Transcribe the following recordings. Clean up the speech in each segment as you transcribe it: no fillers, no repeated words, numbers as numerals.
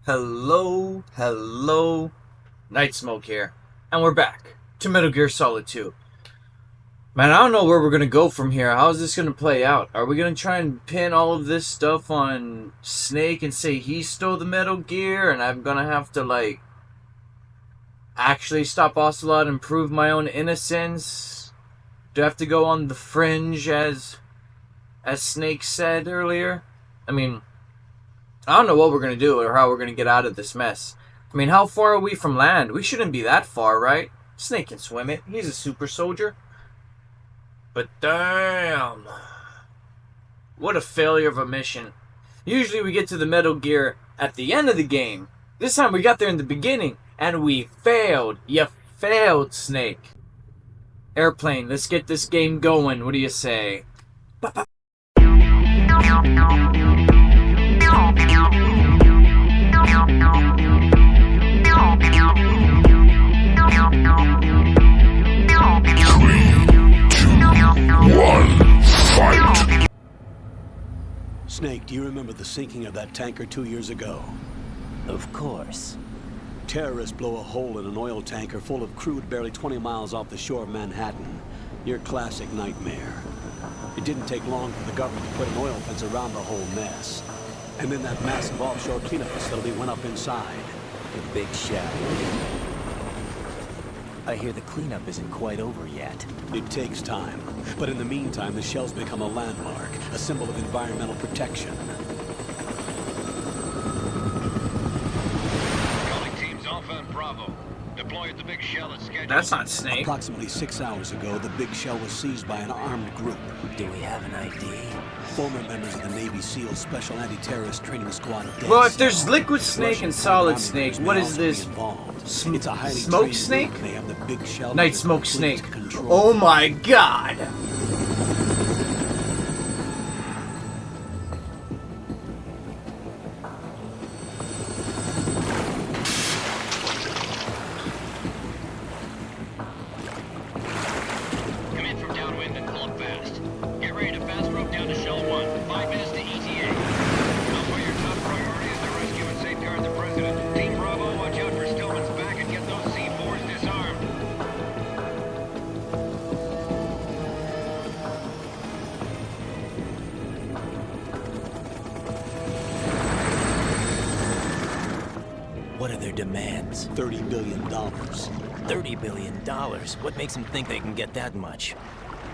Hello, Nightsmoke here, and we're back to Metal Gear Solid 2. Man, I don't know where we're gonna go from here. How is this gonna play out? Are we gonna try and pin all of this stuff on Snake and say he stole the Metal Gear, and I'm gonna have to, like, actually stop Ocelot and prove my own innocence? Do I have to go on the fringe, as Snake said earlier? I mean, I don't know what we're going to do or how we're going to get out of this mess. I mean, how far are we from land? We shouldn't be that far, right? Snake can swim it. He's a super soldier. But damn. What a failure of a mission. Usually we get to the Metal Gear at the end of the game. This time we got there in the beginning. And we failed. You failed, Snake. Airplane, let's get this game going. What do you say? Fight. Snake, do you remember the sinking of that tanker 2 years ago? Of course. Terrorists blow a hole in an oil tanker full of crude barely 20 miles off the shore of Manhattan. Your classic nightmare. It didn't take long for the government to put an oil fence around the whole mess. And then that massive offshore cleanup facility went up inside. The big shell. I hear the cleanup isn't quite over yet. It takes time. But in the meantime, the shell's become a landmark, a symbol of environmental protection. Calling teams Alpha and Bravo. Deploy at the big shell as scheduled. That's not Snake. Approximately 6 hours ago, the big shell was seized by an armed group. Do we have an ID? Former members of the Navy SEAL Special Anti-Terrorist Training Squad. Well, if there's Liquid Snake and Solid Snake, what is this? It's a highly Smoke Snake? They have the big shell. Nightsmoke Snake. Oh my god! Come in from downwind and pull up fast. Get ready to fast rope down to Shell 1. 5 minutes to ETA. Alpha, your top priority is to rescue and safeguard the President. Team Bravo, watch out for Stillman's back and get those C4s disarmed. What are their demands? $30 billion. $30 billion? What makes them think they can get that much?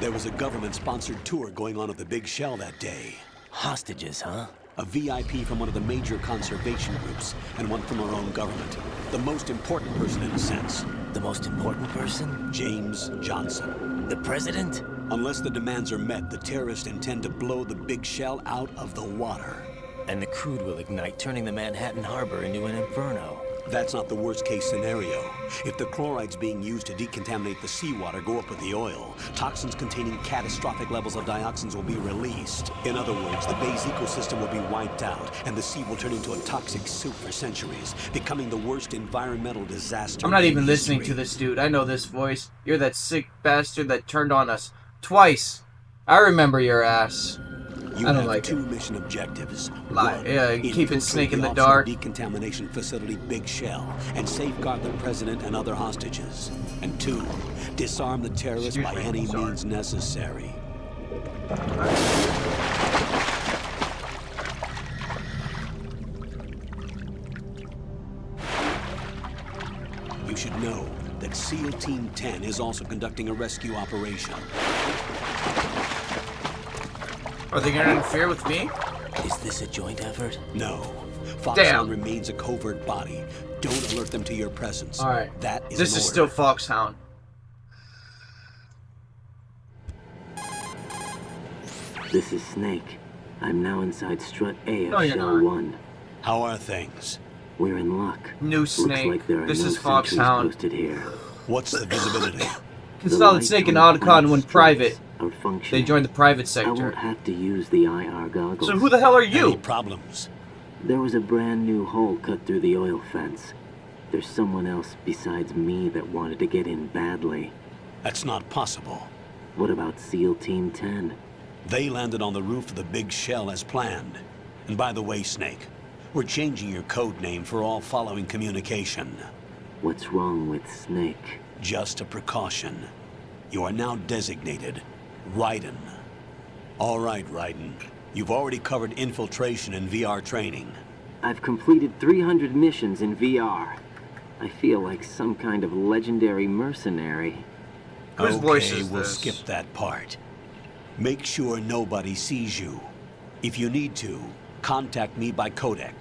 There was a government-sponsored tour going on at the big shell that day. Hostages, huh? A VIP from one of the major conservation groups, and one from our own government. The most important person in a sense. The most important person? James Johnson. The president? Unless the demands are met, the terrorists intend to blow the big shell out of the water. And the crude will ignite, turning the Manhattan Harbor into an inferno. That's not the worst-case scenario. If the chlorides being used to decontaminate the seawater go up with the oil, toxins containing catastrophic levels of dioxins will be released. In other words, the bay's ecosystem will be wiped out, and the sea will turn into a toxic soup for centuries, becoming the worst environmental disaster. I'm not even in listening history. to this dude. I know this voice. You're that sick bastard that turned on us. Twice. I remember your ass. You I don't have like two it. mission objectives. Lie. One, Yeah, keeping infiltrate Snake in the offshore dark. Decontamination facility Big Shell and safeguard the president and other hostages. And two, disarm the terrorists Excuse by me, any sorry. means necessary. You should know that SEAL Team 10 is also conducting a rescue operation. Are they gonna interfere with me? Is this a joint effort? No. Damn. FOXHOUND remains a covert body. Don't alert them to your presence. Alright. That is This an is order. still FOXHOUND. This is Snake. I'm now inside Strut A No, of you're Shell not. 1. How are things? We're in luck. New Looks Snake. like there are This no is sentries FOXHOUND. posted here. What's the visibility? Solid Snake and Oddcon went private. Are They functioning. joined the private I sector. won't have to use the IR goggles. So who the hell are Any you? problems? There was a brand new hole cut through the oil fence. There's someone else besides me that wanted to get in badly. That's not possible. What about SEAL Team 10? They landed on the roof of the big shell as planned. And by the way, Snake, We're changing your code name for all following communication. What's wrong with Snake? Just a precaution. You are now designated Raiden. All right, Raiden. You've already covered infiltration and VR training. I've completed 300 missions in VR. I feel like some kind of legendary mercenary. Whose voice Okay, is we'll this? skip that part. Make sure nobody sees you. If you need to, contact me by codec.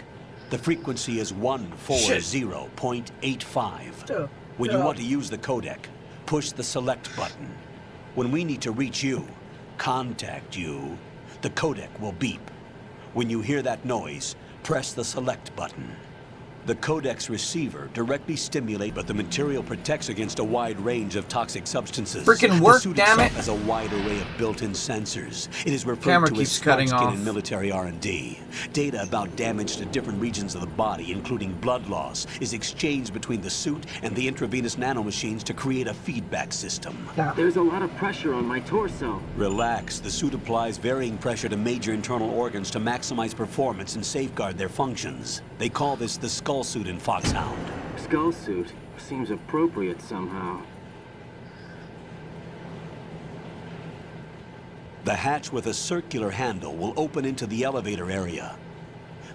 The frequency is 140.85. When you want to use the codec, push the select button. When we need to reach you, contact you, the codec will beep. When you hear that noise, press the select button. The codec's receiver directly stimulates, but the material protects against a wide range of toxic substances. Freaking The work, suit damn itself it. has a wide array of built-in sensors. It is referred Camera to as keeps cutting smart skin off. in military R&D. Data about damage to different regions of the body, including blood loss, is exchanged between the suit and the intravenous nanomachines to create a feedback system. There's a lot of pressure on my torso. Relax. The suit applies varying pressure to major internal organs to maximize performance and safeguard their functions. They call this the skull suit in FOXHOUND. Skull suit seems appropriate somehow. The hatch with a circular handle will open into the elevator area.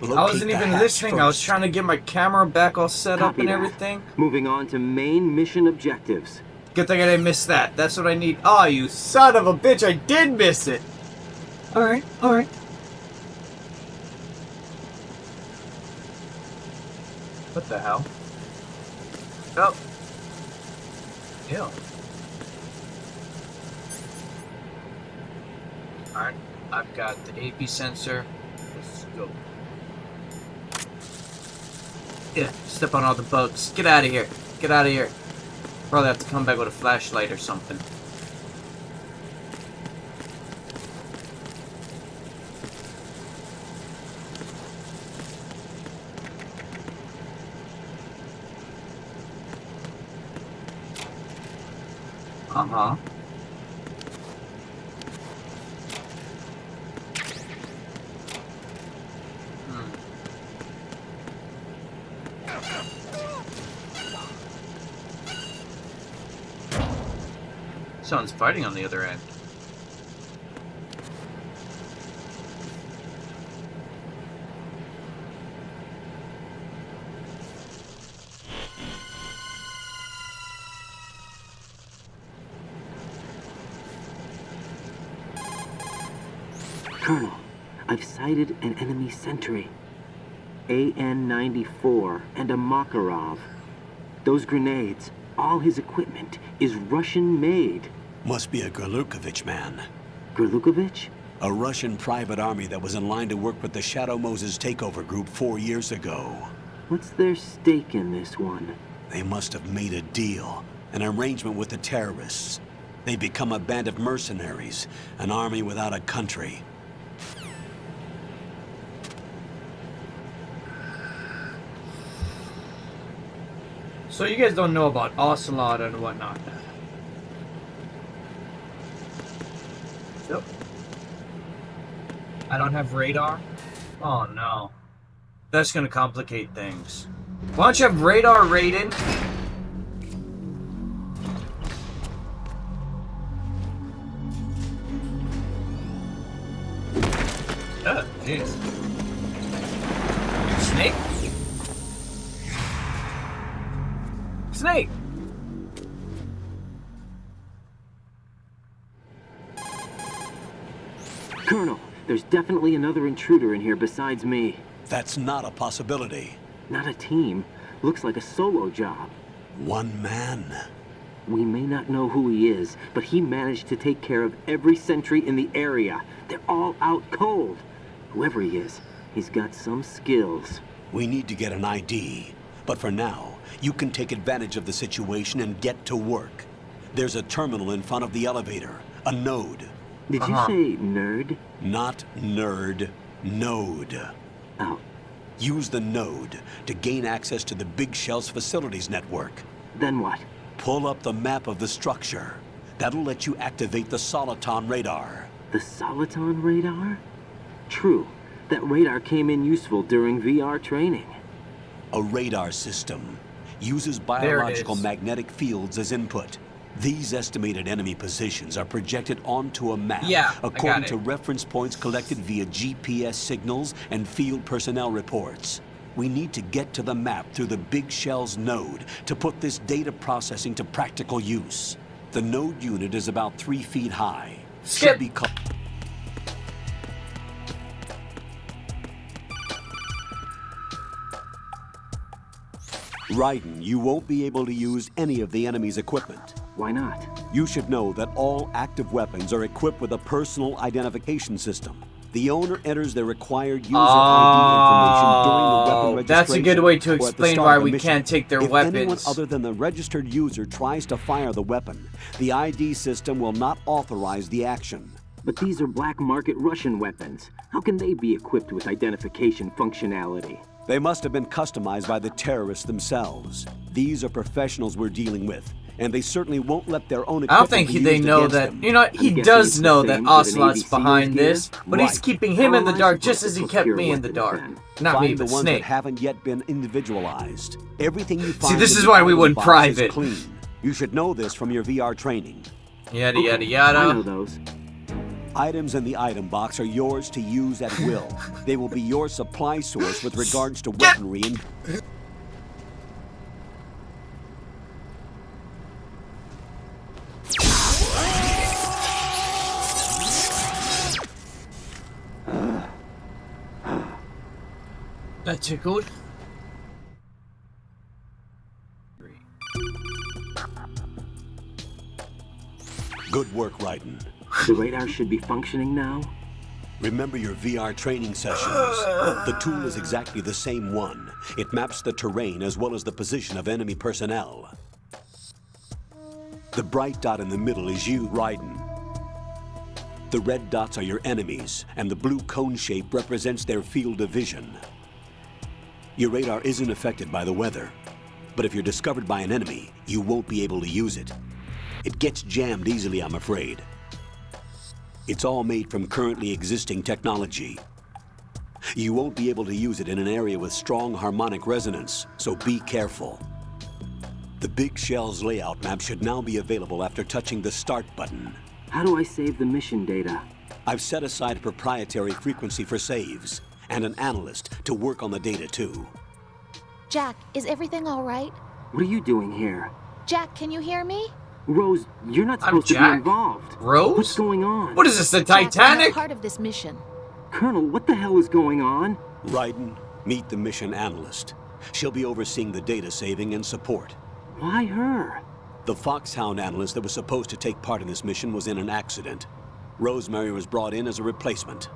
I wasn't even listening. I was trying to get my camera back all set up Copy and that. everything. Moving on to main mission objectives. Good thing I didn't miss that. That's what I need. Oh, you son of a bitch. I did miss it. Alright, alright. What the hell? Oh. Ew. Alright, I've got the AP sensor. Let's go. Yeah, step on all the bugs. Get out of here. Get out of here. Probably have to come back with a flashlight or something. Uh-huh. Someone's fighting on the other end. Colonel, I've sighted an enemy sentry. AN-94 and a Makarov. Those grenades, all his equipment, is Russian-made. Must be a Gorlukovich man. Gorlukovich? A Russian private army that was in line to work with the Shadow Moses takeover group 4 years ago. What's their stake in this one? They must have made a deal, an arrangement with the terrorists. They become a band of mercenaries, an army without a country. So you guys don't know about Ocelot and whatnot. Yep. I don't have radar? Oh no. That's gonna complicate things. Why don't you have radar, Raiden? Oh, jeez. Snake? Snake! Colonel, there's definitely another intruder in here besides me. That's not a possibility. Not a team. Looks like a solo job. One man. We may not know who he is, but he managed to take care of every sentry in the area. They're all out cold. Whoever he is, he's got some skills. We need to get an ID. But for now, you can take advantage of the situation and get to work. There's a terminal in front of the elevator. A node. Did you say nerd? Not nerd. Node. Oh, Use the node to gain access to the Big Shell's facilities network. then what? Pull up the map of the structure. That'll let you activate the Soliton radar. The Soliton radar? True. That radar came in useful during VR training. A radar system uses There it biological is. magnetic fields as input. These estimated enemy positions are projected onto a map Yeah, I according got to it. reference points collected via GPS signals and field personnel reports. We need to get to the map through the Big Shell's node to put this data processing to practical use. The node unit is about 3 feet high. Skip. Should be Raiden, you won't be able to use any of the enemy's equipment. Why not? You should know that all active weapons are equipped with a personal identification system. The owner enters their required user ID information during the weapon registration. That's a good way to or at the explain start why of the we mission. can't take their if anyone weapons. other than the registered user tries to fire the weapon, the ID system will not authorize the action. But these are black market Russian weapons. How can they be equipped with identification functionality? They must have been customized by the terrorists themselves. These are professionals we're dealing with, and they certainly won't let their own equipment I don't think be they used know against that. them. You know, I'm he guessing does it's the know that same for an Ocelot's ABC's behind gear? this, but he's Right. keeping him in the How am I dark just supposed as he to kept procure me in the weapons dark. then? Not Find me, the but ones Snake. that haven't yet been individualized. Everything you find this in is the why we item wouldn't box private. is clean. You should know this from your VR training. Yada Okay, yada I know yada. those. Items in the item box are yours to use at will. They will be your supply source with regards to weaponry and... That tickled. Good work, Raiden. The radar should be functioning now. Remember your VR training sessions. The tool is exactly the same one. It maps the terrain as well as the position of enemy personnel. The bright dot in the middle is you, Raiden. The red dots are your enemies, and the blue cone shape represents their field of vision. Your radar isn't affected by the weather, but if you're discovered by an enemy, you won't be able to use it. It gets jammed easily, I'm afraid. It's all made from currently existing technology. You won't be able to use it in an area with strong harmonic resonance, so be careful. The Big Shell's layout map should now be available after touching the Start button. How do I save the mission data? I've set aside a proprietary frequency for saves, and an analyst to work on the data too. Jack, is everything all right? What are you doing here? Jack, can you hear me? Rose, you're not I'm supposed to be Jack. involved. Rose? What's going on? What is this, the Jack, I'm Titanic? not part of this mission. Colonel, what the hell is going on? Raiden, meet the mission analyst. She'll be overseeing the data saving and support. Why her? The FOXHOUND analyst that was supposed to take part in this mission was in an accident. Rosemary was brought in as a replacement.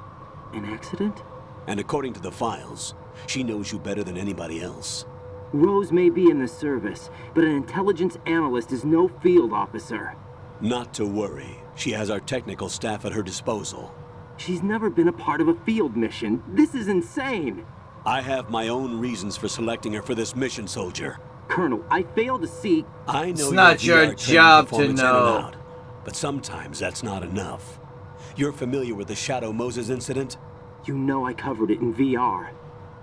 An accident? And according to the files, she knows you better than anybody else. Rose may be in the service, but an intelligence analyst is no field officer. Not to worry. She has our technical staff at her disposal. She's never been a part of a field mission. This is insane. I have my own reasons for selecting her for this mission, soldier. Colonel, I fail to see... I know It's not your VR training job to performance in and know. out, but sometimes that's not enough. You're familiar with the Shadow Moses incident? You know I covered it in VR.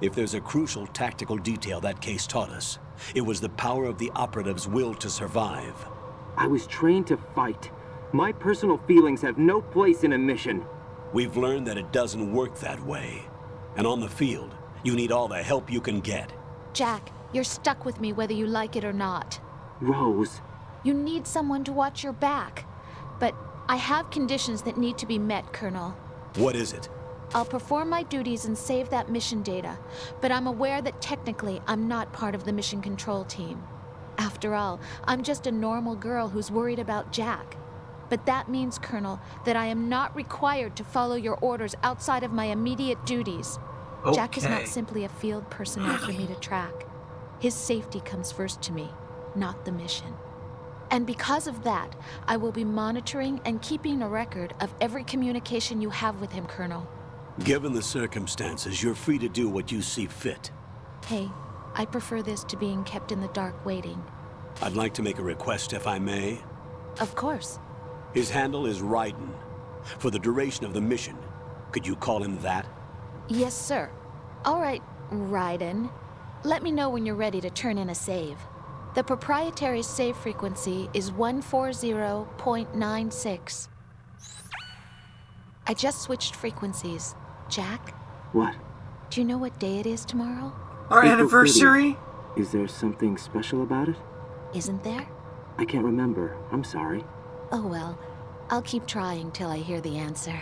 If there's a crucial tactical detail that case taught us, it was the power of the operative's will to survive. I was trained to fight. My personal feelings have no place in a mission. We've learned that it doesn't work that way. And on the field, you need all the help you can get. Jack, you're stuck with me whether you like it or not. Rose, You need someone to watch your back. But I have conditions that need to be met, Colonel. What is it? I'll perform my duties and save that mission data, but I'm aware that technically I'm not part of the mission control team. After all, I'm just a normal girl who's worried about Jack. But that means, Colonel, that I am not required to follow your orders outside of my immediate duties. Jack is not Okay. simply a field personnel for me to track. His safety comes first to me, not the mission. And because of that, I will be monitoring and keeping a record of every communication you have with him, Colonel. Given the circumstances, you're free to do what you see fit. Hey, I prefer this to being kept in the dark waiting. I'd like to make a request, if I may. Of course. His handle is Raiden. For the duration of the mission, could you call him that? Yes, sir. All right, Raiden. Let me know when you're ready to turn in a save. The proprietary save frequency is 140.96. I just switched frequencies. Jack, What? do you know what day it is tomorrow? Our April anniversary? 30th. Is there something special about it? Isn't there? I can't remember. I'm sorry. Oh well, I'll keep trying till I hear the answer.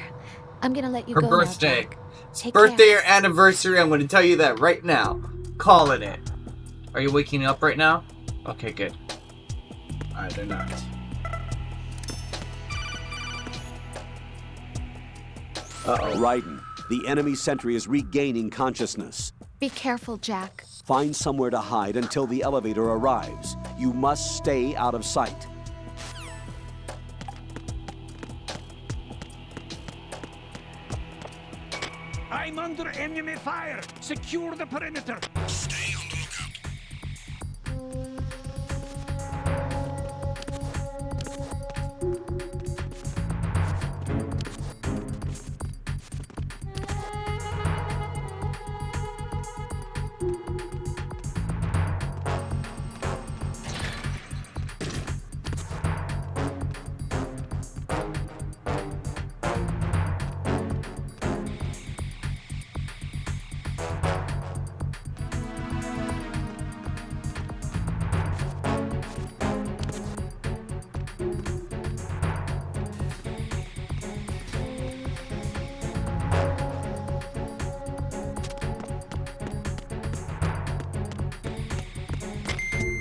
I'm gonna let you Her go birthday. now, Jack. Take Birthday care. or anniversary, I'm going to tell you that right now. Calling it. Are you waking up right now? Okay, good. Alright, they're not. Uh-oh. Raiden, the enemy sentry is regaining consciousness. Be careful, Jack. Find somewhere to hide until the elevator arrives. You must stay out of sight. I'm under enemy fire! Secure the perimeter! Stay on the lookout.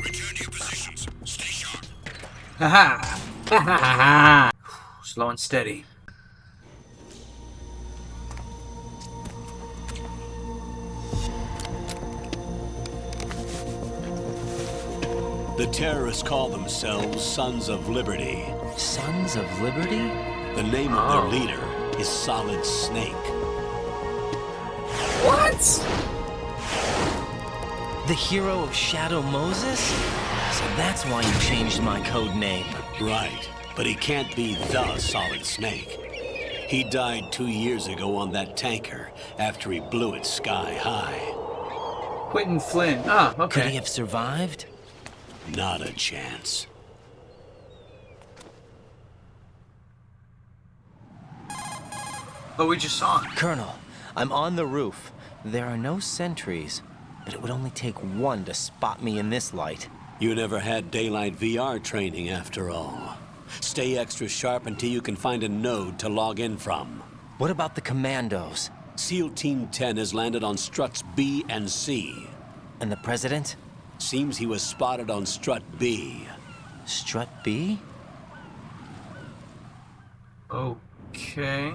Return to your positions. Stay sharp. Haha! Ha ha ha ha! Slow and steady. The terrorists call themselves Sons of Liberty. Sons of Liberty? The name of their leader is Solid Snake. What? The hero of Shadow Moses? So that's why you changed my code name. Right, but he can't be the Solid Snake. He died 2 years ago on that tanker after he blew it sky high. Quentin Flynn. Ah, Could he okay. have survived? Not a chance. But we just saw him. Colonel, I'm on the roof. There are no sentries, but it would only take one to spot me in this light. You never had daylight VR training after all. Stay extra sharp until you can find a node to log in from. What about the commandos? SEAL Team 10 has landed on Struts B and C. And the president? Seems he was spotted on Strut B. Strut B? Okay.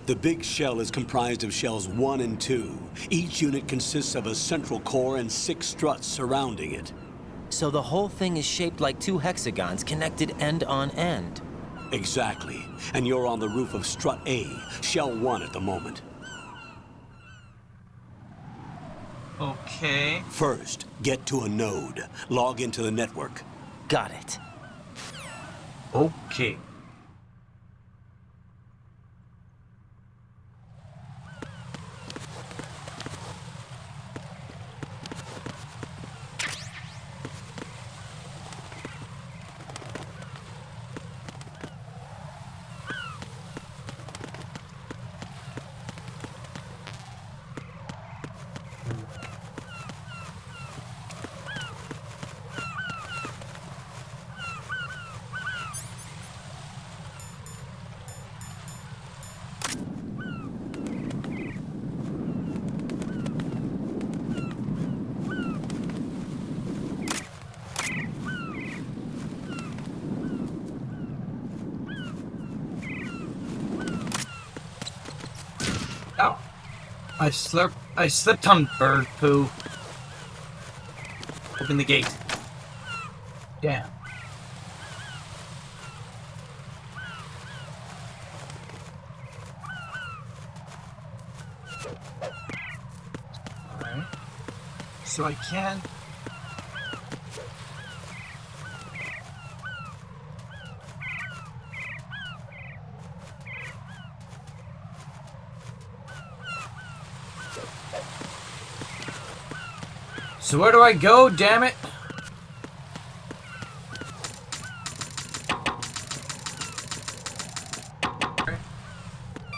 The big shell is comprised of shells 1 and 2. Each unit consists of a central core and 6 struts surrounding it. So the whole thing is shaped like 2 hexagons connected end on end. Exactly. And you're on the roof of Strut A, Shell 1 at the moment. Okay. First, get to a node. Log into the network. Got it. Okay. Ow. I slipped on bird poo. Open the gate. Damn. Alright. So I can... So where do I go, damn it?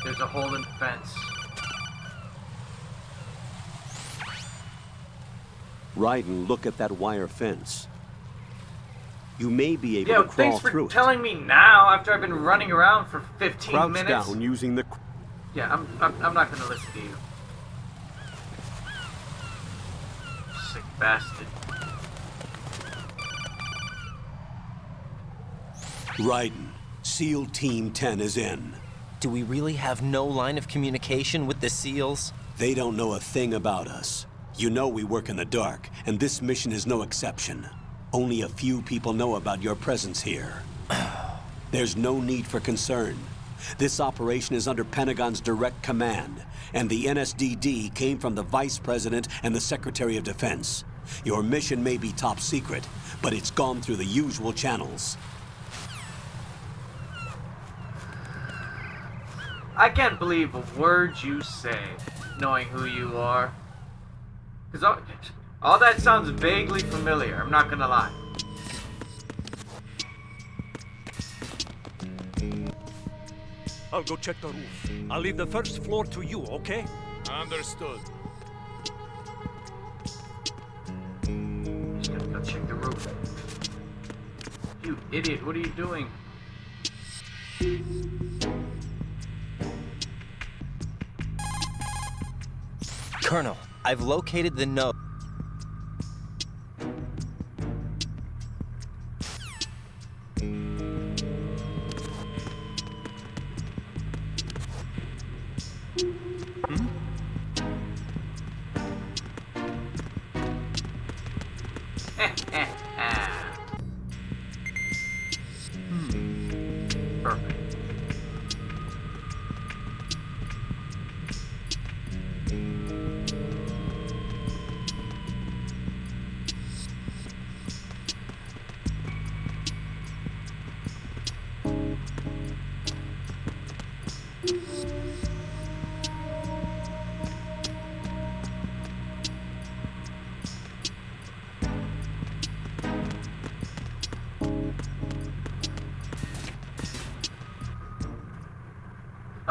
There's a hole in the fence. Raiden, look at that wire fence. You may be able Yeah, to crawl thanks for through telling me now after I've been running around for 15 Crouch minutes. down using the... Yeah, I'm not gonna listen to you. Sick bastard. Raiden, SEAL Team 10 is in. Do we really have no line of communication with the SEALs? They don't know a thing about us. You know we work in the dark, and this mission is no exception. Only a few people know about your presence here. There's no need for concern. This operation is under Pentagon's direct command, and the NSDD came from the Vice President and the Secretary of Defense. Your mission may be top secret, but it's gone through the usual channels. I can't believe a word you say, knowing who you are. Because all that sounds vaguely familiar, I'm not gonna lie. I'll go check the roof. I'll leave the first floor to you, okay? Understood. Just gonna go check the roof. You idiot, what are you doing? Colonel, I've located the node. Perfect.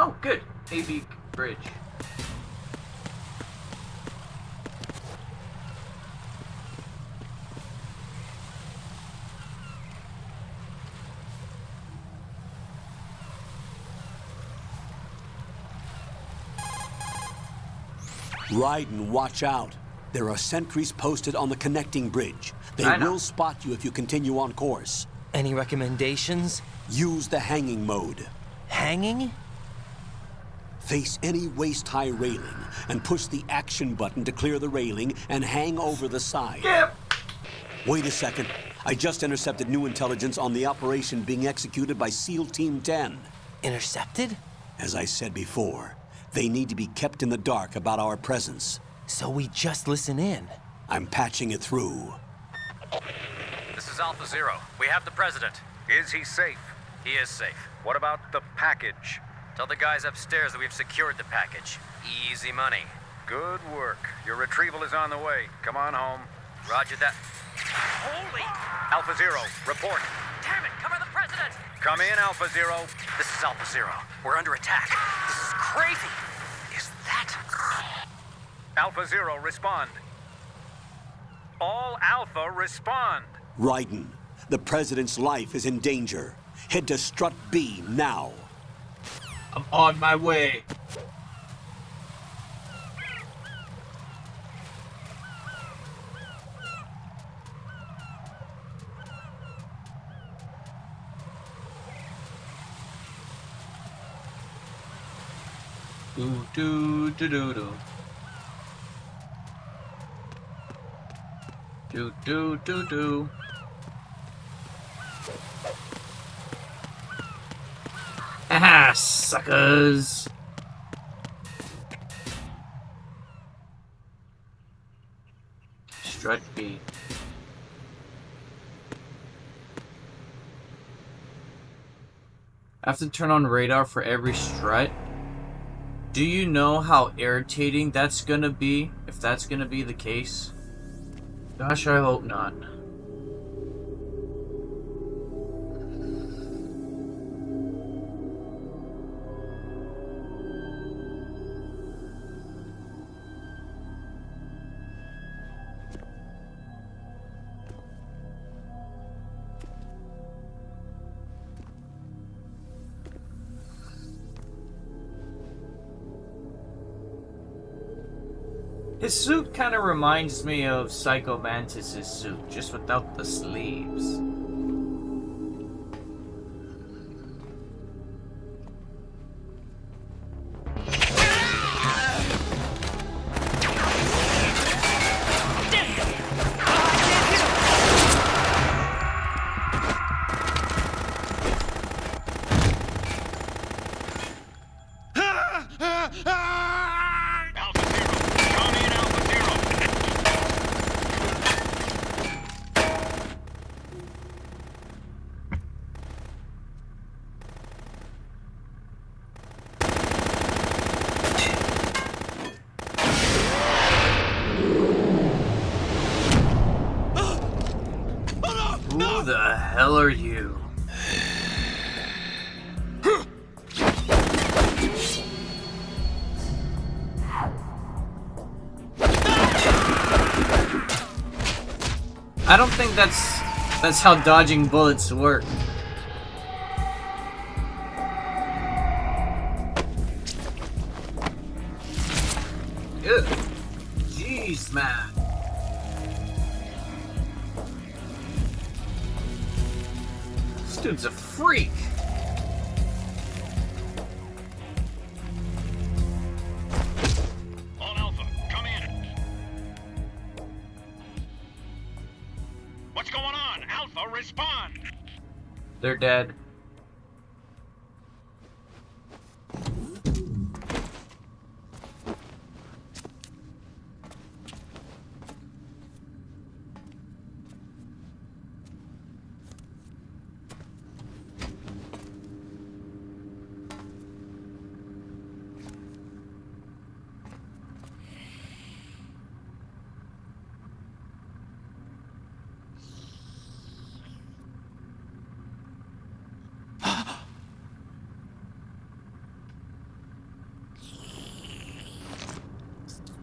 Oh, good. AB bridge. Raiden, watch out. There are sentries posted on the connecting bridge. They I know. will spot you if you continue on course. Any recommendations? Use the hanging mode. Hanging? Face any waist-high railing and push the action button to clear the railing and hang over the side. Yep. Wait a second. I just intercepted new intelligence on the operation being executed by SEAL Team 10. Intercepted? As I said before, they need to be kept in the dark about our presence. So we just listen in. I'm patching it through. This is Alpha Zero. We have the president. Is he safe? He is safe. What about the package? Tell the guys upstairs that we've secured the package. Easy money. Good work. Your retrieval is on the way. Come on home. Roger that. Holy! Alpha Zero, report. Damn it, cover the president! Come in, Alpha Zero. This is Alpha Zero. We're under attack. This is crazy. Is that... Alpha Zero, respond. All Alpha, respond. Raiden, the president's life is in danger. Head to Strut B now. I'm on my way. Do do do do do. Do do do do. Ah, suckers! Strut B. I have to turn on radar for every strut. Do you know how irritating that's gonna be, if that's gonna be the case? Gosh, I hope not. His suit kind of reminds me of Psycho Mantis's suit, just without the sleeves. Who the hell are you? I don't think that's how dodging bullets work. Ugh. Jeez, man. This dude's a freak. All Alpha, come in. What's going on? Alpha, respond. They're dead.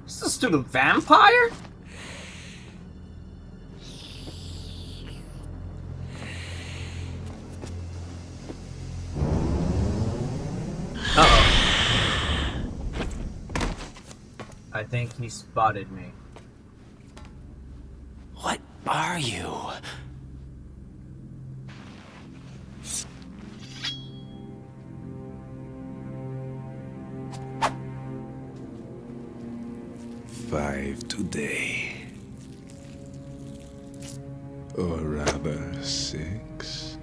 Is this dude a vampire? Uh-oh. I think he spotted me. What are you? Five today. Or rather, 6.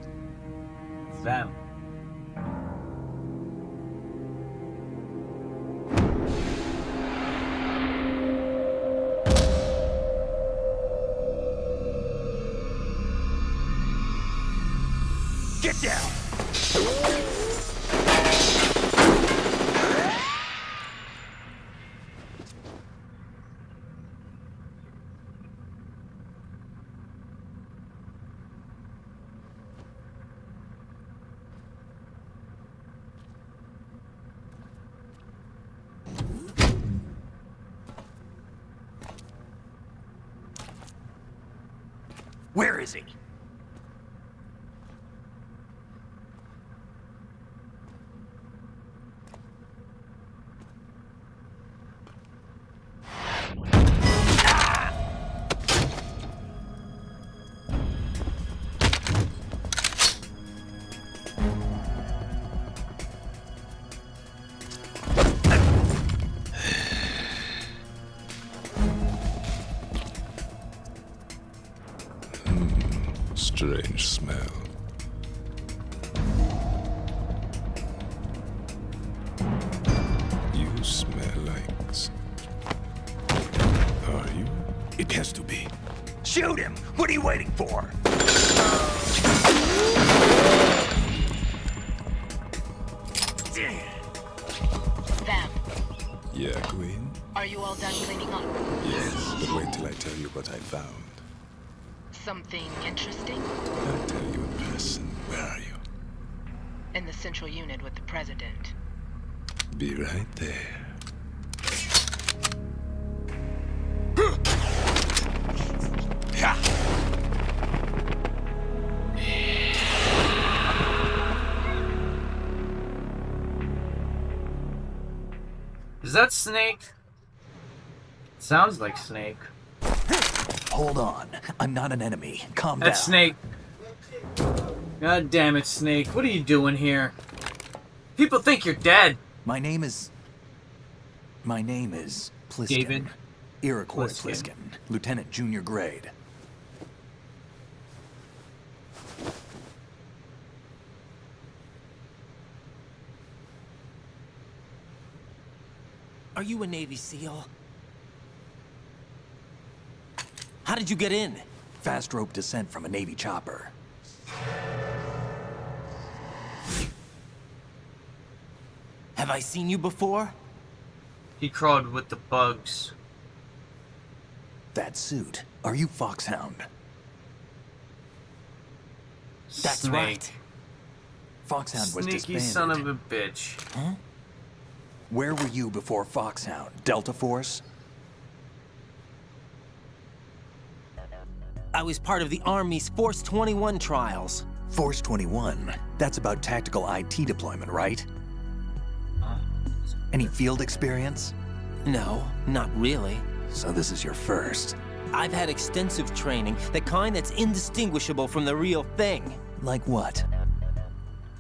Vamp. Get down! Where is he? Strange smell. You smell like... Are you? It has to be. Shoot him! What are you waiting for? Vamp, Yeah, Queen? are you all done cleaning up? Yes, but wait till I tell you what I found. Something interesting? I'll tell you in person. Where are you? In the central unit with the president. Be right there. Is that Snake? Sounds like Snake. Hold on. I'm not an enemy. Calm down. That's Snake. God damn it, Snake. What are you doing here? People think you're dead. My name is Pliskin. David Iroquois Pliskin. Pliskin. Lieutenant Junior Grade. Are you a Navy SEAL? How did you get in? Fast rope descent from a Navy chopper. Have I seen you before? He crawled with the bugs. That suit. Are you FOXHOUND? That's Snake. right. FOXHOUND was Sneaky disbanded. son of a bitch. Huh? Where were you before FOXHOUND? Delta Force? I was part of the Army's Force 21 trials. Force 21? That's about tactical IT deployment, right? Any field experience? No, not really. So this is your first. I've had extensive training, the kind that's indistinguishable from the real thing. Like what?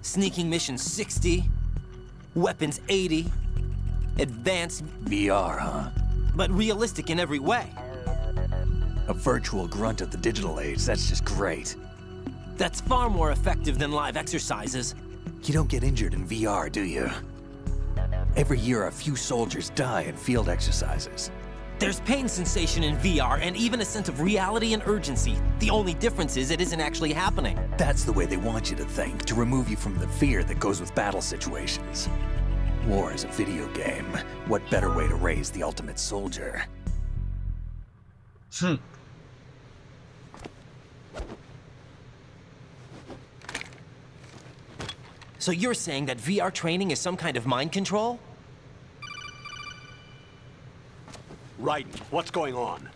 Sneaking mission 60, weapons 80, advanced, VR, huh? but realistic in every way. A virtual grunt of the digital age, that's just great. That's far more effective than live exercises. You don't get injured in VR, do you? Every year, a few soldiers die in field exercises. There's pain sensation in VR and even a sense of reality and urgency. The only difference is it isn't actually happening. That's the way they want you to think, to remove you from the fear that goes with battle situations. War is a video game. What better way to raise the ultimate soldier? So you're saying that VR training is some kind of mind control? Raiden, what's going on?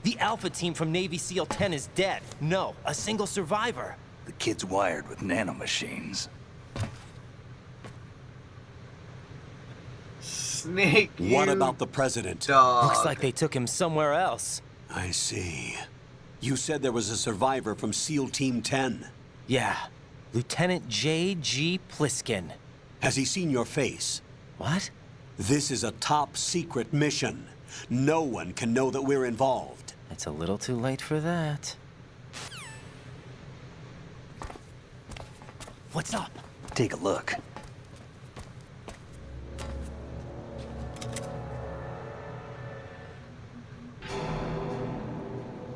The Alpha team from Navy SEAL 10 is dead. No, a single survivor. The kid's wired with nanomachines. Snake, What you about the president? dog. Looks like they took him somewhere else. I see. You said there was a survivor from SEAL Team 10. Yeah, Lieutenant J.G. Pliskin. Has he seen your face? What? This is a top secret mission. No one can know that we're involved. It's a little too late for that. What's up? Take a look.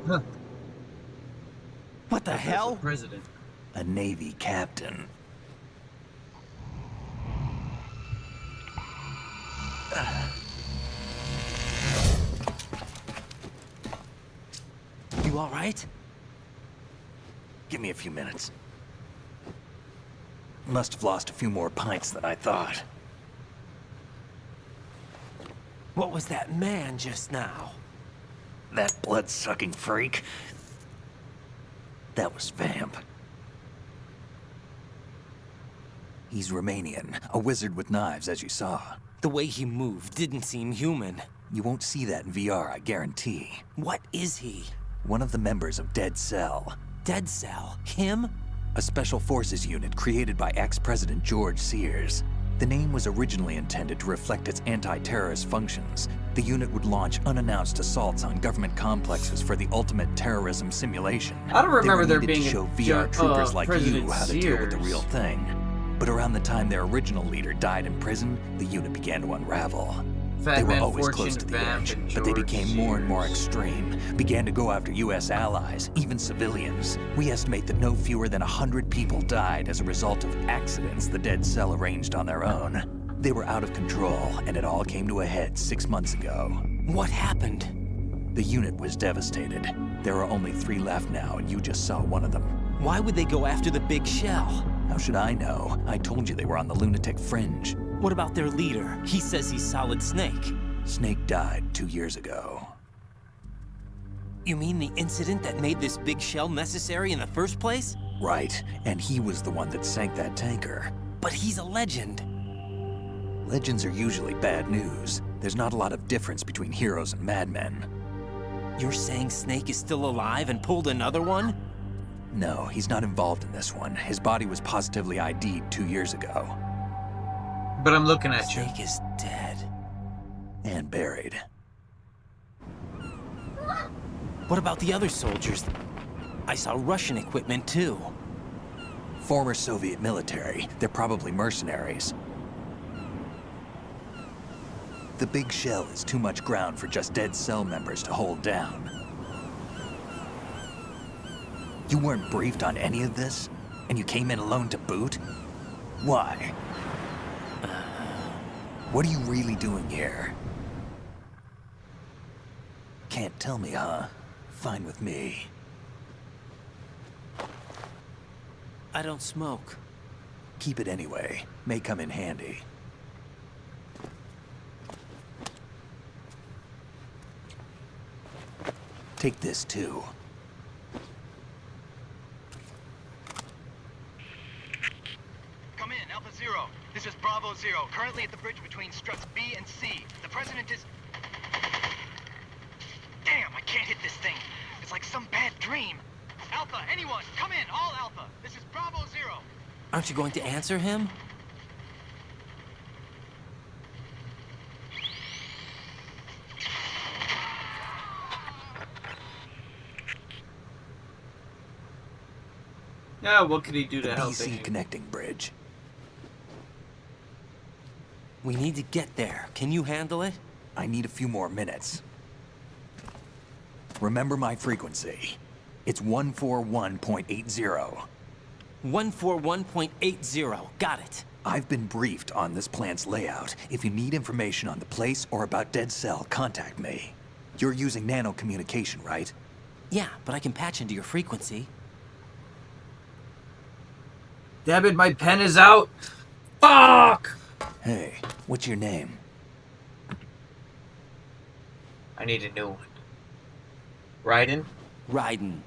Huh. What the hell? President. A Navy captain. You all right? Give me a few minutes. Must have lost a few more pints than I thought. What was that man just now? That blood-sucking freak. That was Vamp. He's Romanian, a wizard with knives, as you saw. The way he moved didn't seem human. You won't see that in VR, I guarantee. What is he? One of the members of Dead Cell. Dead Cell? Him? A special forces unit created by ex-President George Sears. The name was originally intended to reflect its anti-terrorist functions. The unit would launch unannounced assaults on government complexes for the ultimate terrorism simulation. I don't remember they there were needed being to a show VR troopers like President you how to deal with the Sears. real thing. But around the time their original leader died in prison, the unit began to unravel. Fat They were Man always Fortune, close to the Vamp, edge, and but they George became more and more Sears. extreme, began to go after U.S. allies, even civilians. We estimate that no fewer than 100 people died as a result of accidents the Dead Cell arranged on their own. They were out of control, and it all came to a head 6 months ago. What happened? The unit was devastated. There are only 3 left now, and you just saw one of them. Why would they go after the big shell? How should I know? I told you they were on the lunatic fringe. What about their leader? He says he's Solid Snake. Snake died 2 years ago. You mean the incident that made this big shell necessary in the first place? Right, and he was the one that sank that tanker. But he's a legend. Legends are usually bad news. There's not a lot of difference between heroes and madmen. You're saying Snake is still alive and pulled another one? No, he's not involved in this one. His body was positively ID'd 2 years ago. But I'm looking at you. Snake is dead. And buried. What about the other soldiers? I saw Russian equipment too. Former Soviet military. They're probably mercenaries. The big shell is too much ground for just dead cell members to hold down. You weren't briefed on any of this? And you came in alone to boot? Why? What are you really doing here? Can't tell me, huh? Fine with me. I don't smoke. Keep it anyway. May come in handy. Take this too. Come in, Alpha Zero. This is Bravo Zero, currently at the bridge between Struts B and C. The President is... Damn, I can't hit this thing. It's like some bad dream. Alpha, anyone, come in, all Alpha. This is Bravo Zero. Aren't you going to answer him? Yeah, what could he do to help BC him? connecting bridge. We need to get there. Can you handle it? I need a few more minutes. Remember my frequency. It's 141.80. 141.80. Got it. I've been briefed on this plant's layout. If you need information on the place or about Dead Cell, contact me. You're using nano communication, right? Yeah, but I can patch into your frequency. Damn it, my pen is out! Fuck! Hey, what's your name? I need a new one. Raiden? Raiden.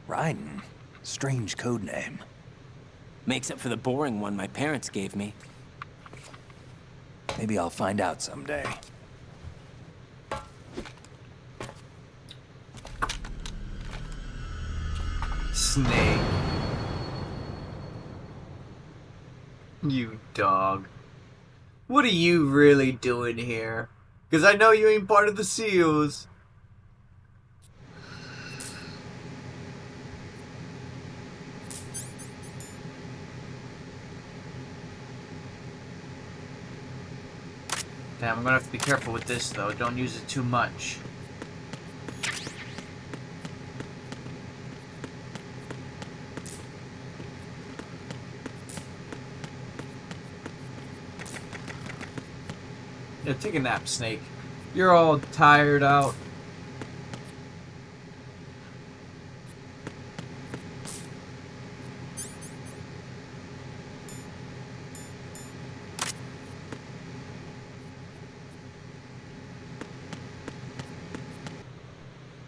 Raiden? Strange code name. Makes up for the boring one my parents gave me. Maybe I'll find out someday. Snake. You dog. What are you really doing here? Because I know you ain't part of the SEALs. Damn, I'm gonna have to be careful with this though. Don't use it too much. Yeah, take a nap, Snake. You're all tired out.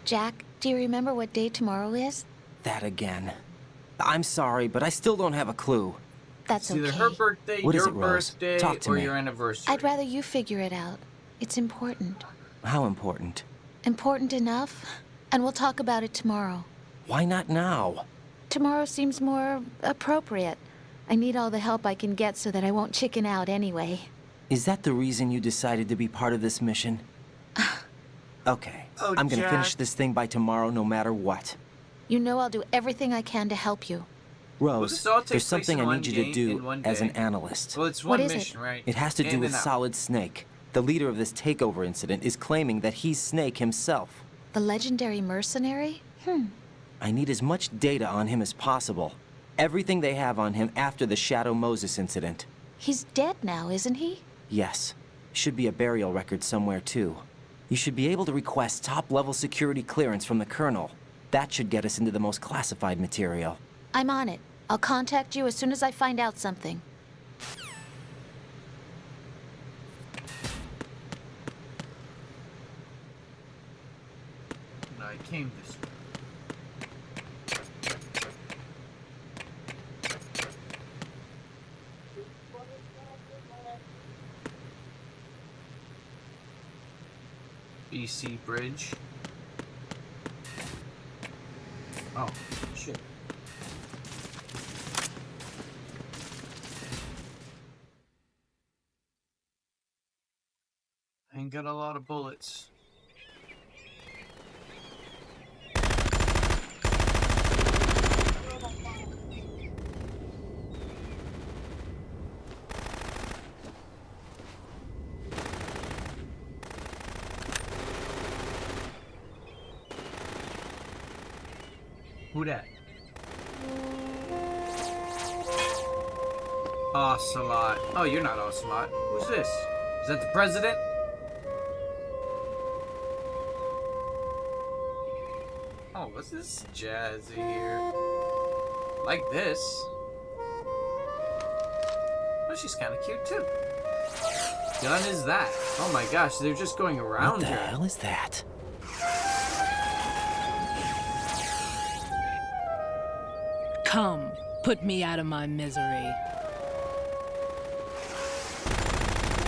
Jack, do you remember what day tomorrow is? That again. I'm sorry, but I still don't have a clue. That's It's either okay. her birthday, What is your it, Rose? birthday, Talk to or me. your anniversary. I'd rather you figure it out. It's important. How important? Important enough? And we'll talk about it tomorrow. Why not now? Tomorrow seems more appropriate. I need all the help I can get so that I won't chicken out anyway. Is that the reason you decided to be part of this mission? Okay. Oh, I'm gonna Jack. finish this thing by tomorrow no matter what. You know I'll do everything I can to help you. Rose, this all take there's place something in I one need you to game, do in one as an day? analyst. Well, it's What one is it? mission, right? It has to do In with and out. Solid Snake. The leader of this takeover incident is claiming that he's Snake himself. The legendary mercenary? I need as much data on him as possible. Everything they have on him after the Shadow Moses incident. He's dead now, isn't he? Yes. Should be a burial record somewhere, too. You should be able to request top-level security clearance from the Colonel. That should get us into the most classified material. I'm on it. I'll contact you as soon as I find out something. No, I came this way. BC Bridge. Oh, shit. I ain't got a lot of bullets. Who that? Ocelot. Oh, you're not Ocelot. Who's this? Is that the president? Oh, what's this jazzy here? Like this. Oh, she's kind of cute too. Gun is that? Oh my gosh, they're just going around her. What the hell is that? Come, put me out of my misery.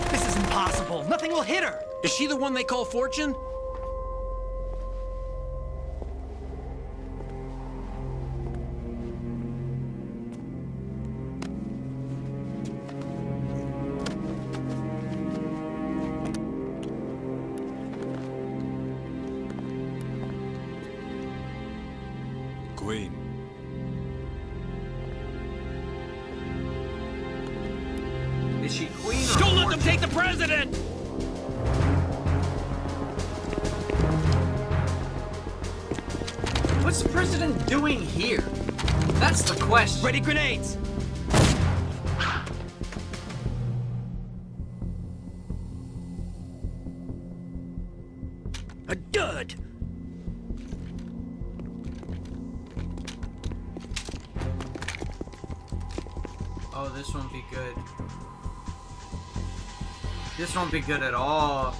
This is impossible. Nothing will hit her. Is she the one they call Fortune? Queen. Is she queen or Don't let them take the president! What's the president doing here? That's the question. Ready grenades! A dud! Oh, this won't be good. This won't be good at all.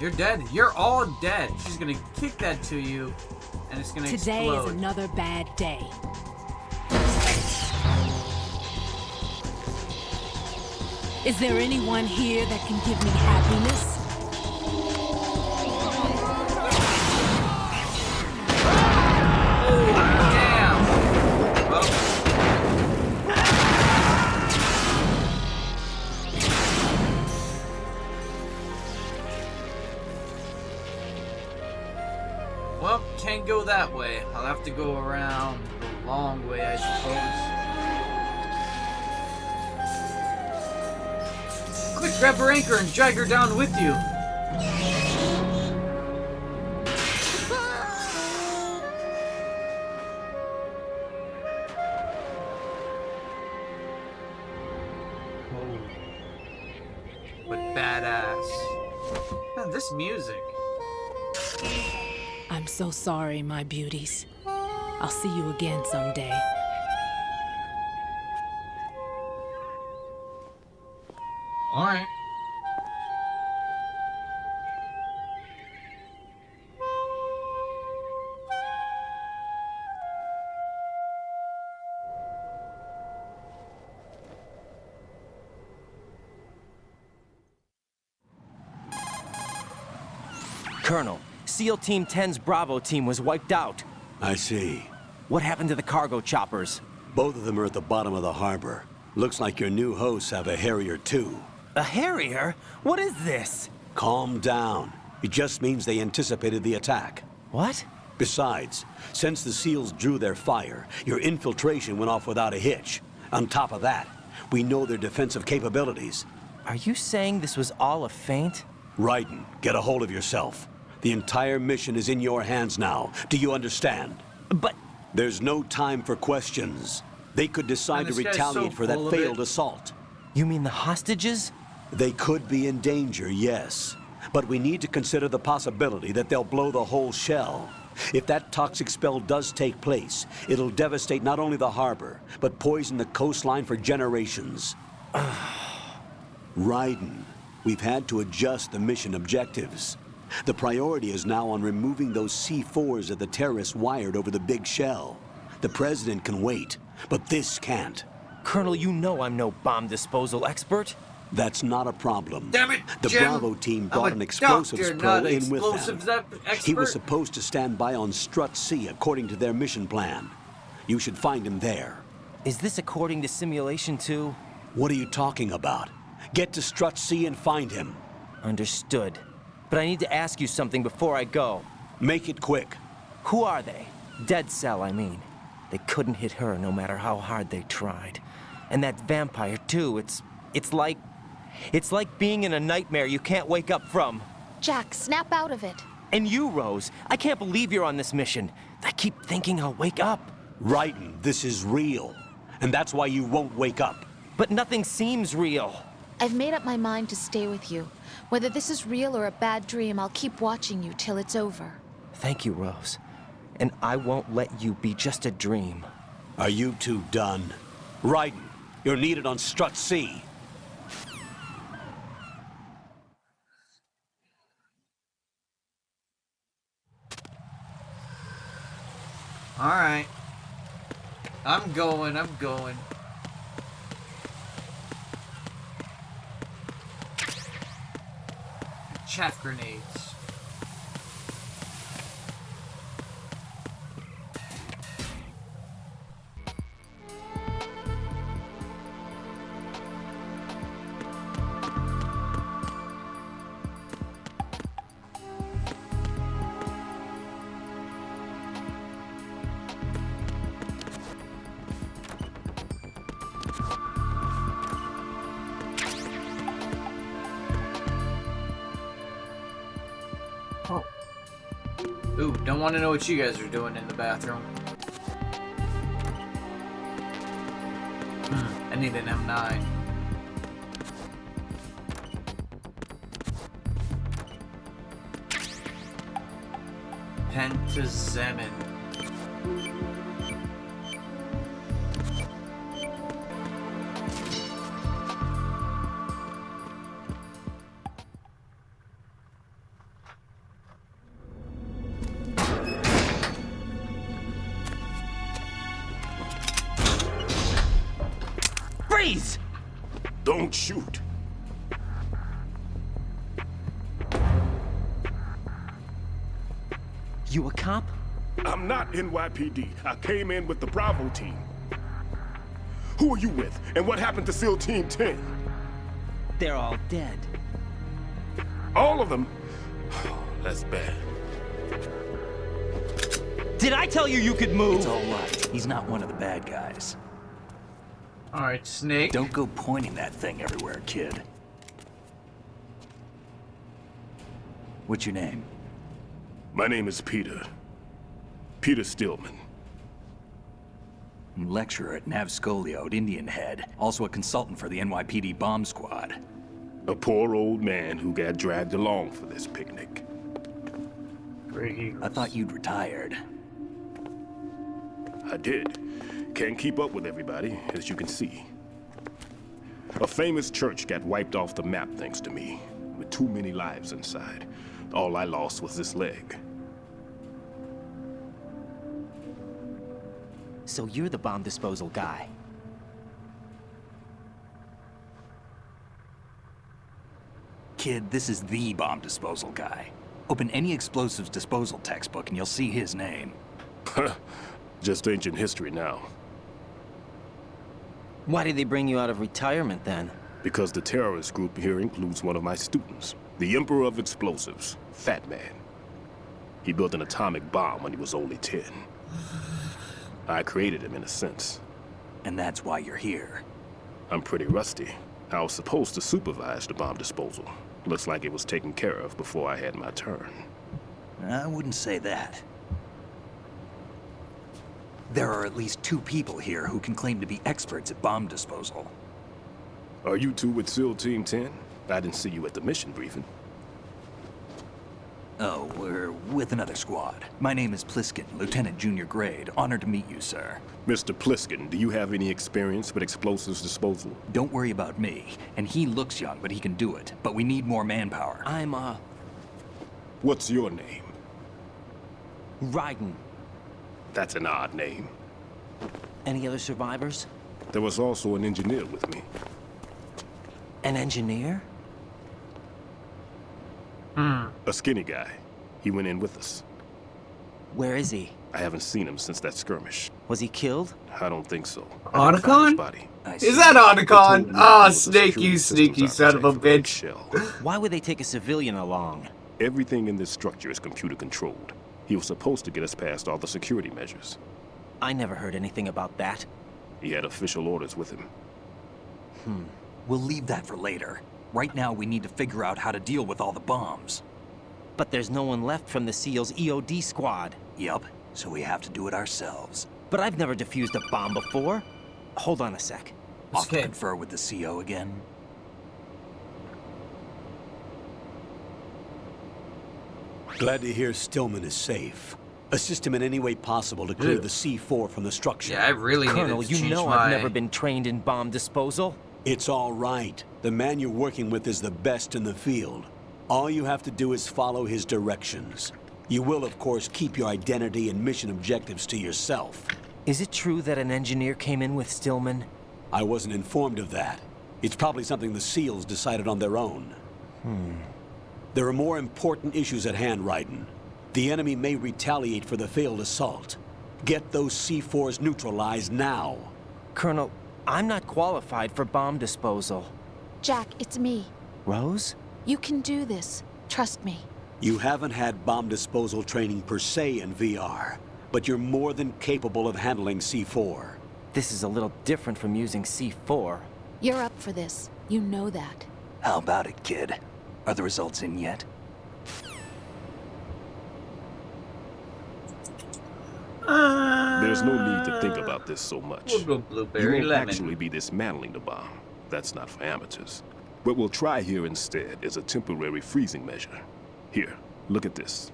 You're dead. You're all dead. She's gonna kick that to you, and it's gonna Today explode. is another bad day. Is there anyone here that can give me happiness? Well, can't go that way. I'll have to go around the long way, I suppose. Quick, grab her anchor and drag her down with you. Oh. But badass. Man, this music. I'm so sorry, my beauties. I'll see you again someday. All right. Colonel, SEAL Team 10's Bravo team was wiped out. I see. What happened to the cargo choppers? Both of them are at the bottom of the harbor. Looks like your new hosts have a Harrier too. A Harrier? What is this? Calm down. It just means they anticipated the attack. What? Besides, since the SEALs drew their fire, your infiltration went off without a hitch. On top of that, we know their defensive capabilities. Are you saying this was all a feint? Raiden, get a hold of yourself. The entire mission is in your hands now. Do you understand? But... There's no time for questions. They could decide to retaliate for that failed assault. You mean the hostages? They could be in danger, yes. But we need to consider the possibility that they'll blow the whole shell. If that toxic spell does take place, it'll devastate not only the harbor, but poison the coastline for generations. Raiden, we've had to adjust the mission objectives. The priority is now on removing those C4s that the terrorists wired over the big shell. The President can wait, but this can't. Colonel, you know I'm no bomb disposal expert. That's not a problem. Damn it, the Jim. Bravo team brought I'm an a explosives doctor, pro not in with explosives them. expert. He was supposed to stand by on Struts C according to their mission plan. You should find him there. Is this according to simulation too? What are you talking about? Get to Struts C and find him. Understood. But I need to ask you something before I go. Make it quick. Who are they? Dead Cell, I mean. They couldn't hit her no matter how hard they tried. And that vampire too, it's like being in a nightmare you can't wake up from. Jack, snap out of it. And you, Rose, I can't believe you're on this mission. I keep thinking I'll wake up. Raiden, this is real. And that's why you won't wake up. But nothing seems real. I've made up my mind to stay with you. Whether this is real or a bad dream, I'll keep watching you till it's over. Thank you, Rose. And I won't let you be just a dream. Are you two done? Raiden, you're needed on Strut C. Alright. I'm going. Chaff grenades. Oh. Ooh, don't want to know what you guys are doing in the bathroom. I need an M9. Pentazemin. Freeze! Don't shoot. You a cop? I'm not NYPD. I came in with the Bravo team. Who are you with? And what happened to SEAL Team 10? They're all dead. All of them? Oh, that's bad. Did I tell you could move? It's all right. He's not one of the bad guys. Alright, Snake. Don't go pointing that thing everywhere, kid. What's your name? My name is Peter. Peter Stillman. Lecturer at Navscolio at Indian Head. Also a consultant for the NYPD bomb squad. A poor old man who got dragged along for this picnic. I thought you'd retired. I did. Can't keep up with everybody, as you can see. A famous church got wiped off the map thanks to me, with too many lives inside. All I lost was this leg. So you're the bomb disposal guy. Kid, this is the bomb disposal guy. Open any explosives disposal textbook and you'll see his name. Just ancient history now. Why did they bring you out of retirement then? Because the terrorist group here includes one of my students, the Emperor of Explosives, Fat Man. He built an atomic bomb when he was only 10. I created him in a sense. And that's why you're here. I'm pretty rusty. I was supposed to supervise the bomb disposal. Looks like it was taken care of before I had my turn. I wouldn't say that. There are at least 2 people here who can claim to be experts at bomb disposal. Are you two with SEAL Team 10? I didn't see you at the mission briefing. Oh, we're with another squad. My name is Pliskin, Lieutenant Junior Grade. Honored to meet you, sir. Mr. Pliskin, do you have any experience with explosives disposal? Don't worry about me. And he looks young, but he can do it. But we need more manpower. What's your name? Raiden. That's an odd name. Any other survivors? There was also an engineer with me. An engineer? A skinny guy. He went in with us. Where is he? I haven't seen him since that skirmish. Was he killed? I don't think so. I didn't find his Otacon? body. Is that Otacon? They told me Ah, he was a Snake, security you systems sneaky son of a architect for Red bitch. Shell. Why would they take a civilian along? Everything in this structure is computer controlled. He was supposed to get us past all the security measures. I never heard anything about that. He had official orders with him. We'll leave that for later. Right now, we need to figure out how to deal with all the bombs. But there's no one left from the SEAL's EOD squad. Yup, so we have to do it ourselves. But I've never defused a bomb before. Hold on a sec. Off to confer with the CO again. Glad to hear Stillman is safe. Assist him in any way possible to clear the C4 from the structure. Yeah, I really Colonel, needed to you change know my... I've never been trained in bomb disposal. It's all right. The man you're working with is the best in the field. All you have to do is follow his directions. You will, of course, keep your identity and mission objectives to yourself. Is it true that an engineer came in with Stillman? I wasn't informed of that. It's probably something the SEALs decided on their own. There are more important issues at hand, Raiden. The enemy may retaliate for the failed assault. Get those C4s neutralized now. Colonel, I'm not qualified for bomb disposal. Jack, it's me. Rose? You can do this. Trust me. You haven't had bomb disposal training per se in VR, but you're more than capable of handling C4. This is a little different from using C4. You're up for this. You know that. How about it, kid? Are the results in yet? There's no need to think about this so much. We'll go You blueberry won't lemon. actually be dismantling the bomb. That's not for amateurs. What we'll try here instead is a temporary freezing measure. Here, look at this.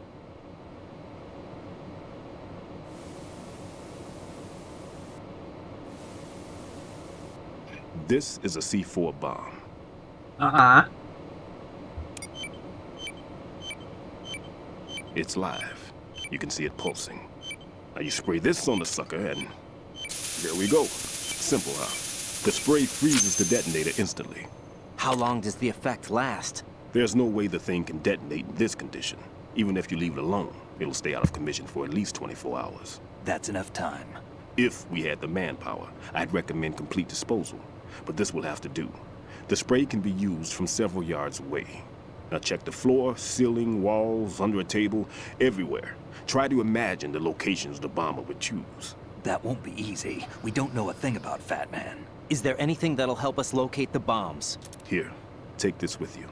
This is a C4 bomb. Uh-huh. It's live. You can see it pulsing. Now you spray this on the sucker and there we go. Simple, huh? The spray freezes the detonator instantly. How long does the effect last? There's no way the thing can detonate in this condition. Even if you leave it alone, it'll stay out of commission for at least 24 hours. That's enough time. If we had the manpower, I'd recommend complete disposal. But this will have to do. The spray can be used from several yards away. Now check the floor, ceiling, walls, under a table, everywhere. Try to imagine the locations the bomber would choose. That won't be easy. We don't know a thing about Fat Man. Is there anything that'll help us locate the bombs? Here, take this with you.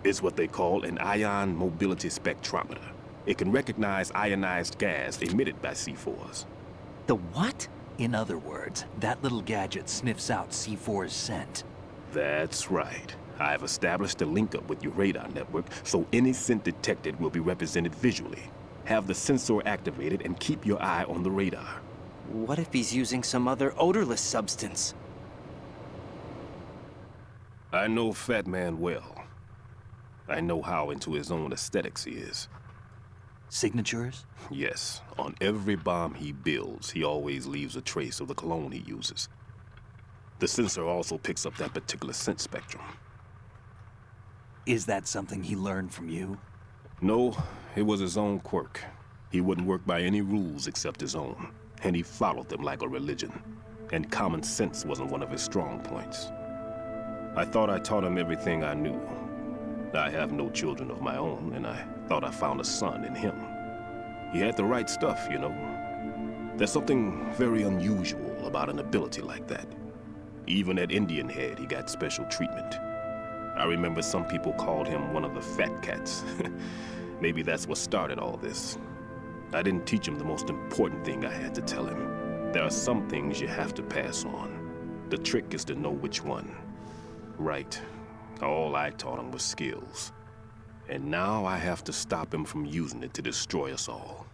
It's what they call an ion mobility spectrometer. It can recognize ionized gas emitted by C4s. The what? In other words, that little gadget sniffs out C4's scent. That's right. I've established a link up with your radar network, so any scent detected will be represented visually. Have the sensor activated and keep your eye on the radar. What if he's using some other odorless substance? I know Fat Man well. I know how into his own aesthetics he is. Signatures? Yes, on every bomb he builds, he always leaves a trace of the cologne he uses. The sensor also picks up that particular scent spectrum. Is that something he learned from you? No, it was his own quirk. He wouldn't work by any rules except his own, and he followed them like a religion. And common sense wasn't one of his strong points. I thought I taught him everything I knew. I have no children of my own, and I thought I found a son in him. He had the right stuff, you know. There's something very unusual about an ability like that. Even at Indian Head, he got special treatment. I remember some people called him one of the fat cats. Maybe that's what started all this. I didn't teach him the most important thing I had to tell him. There are some things you have to pass on. The trick is to know which one. Right. All I taught him was skills. And now I have to stop him from using it to destroy us all.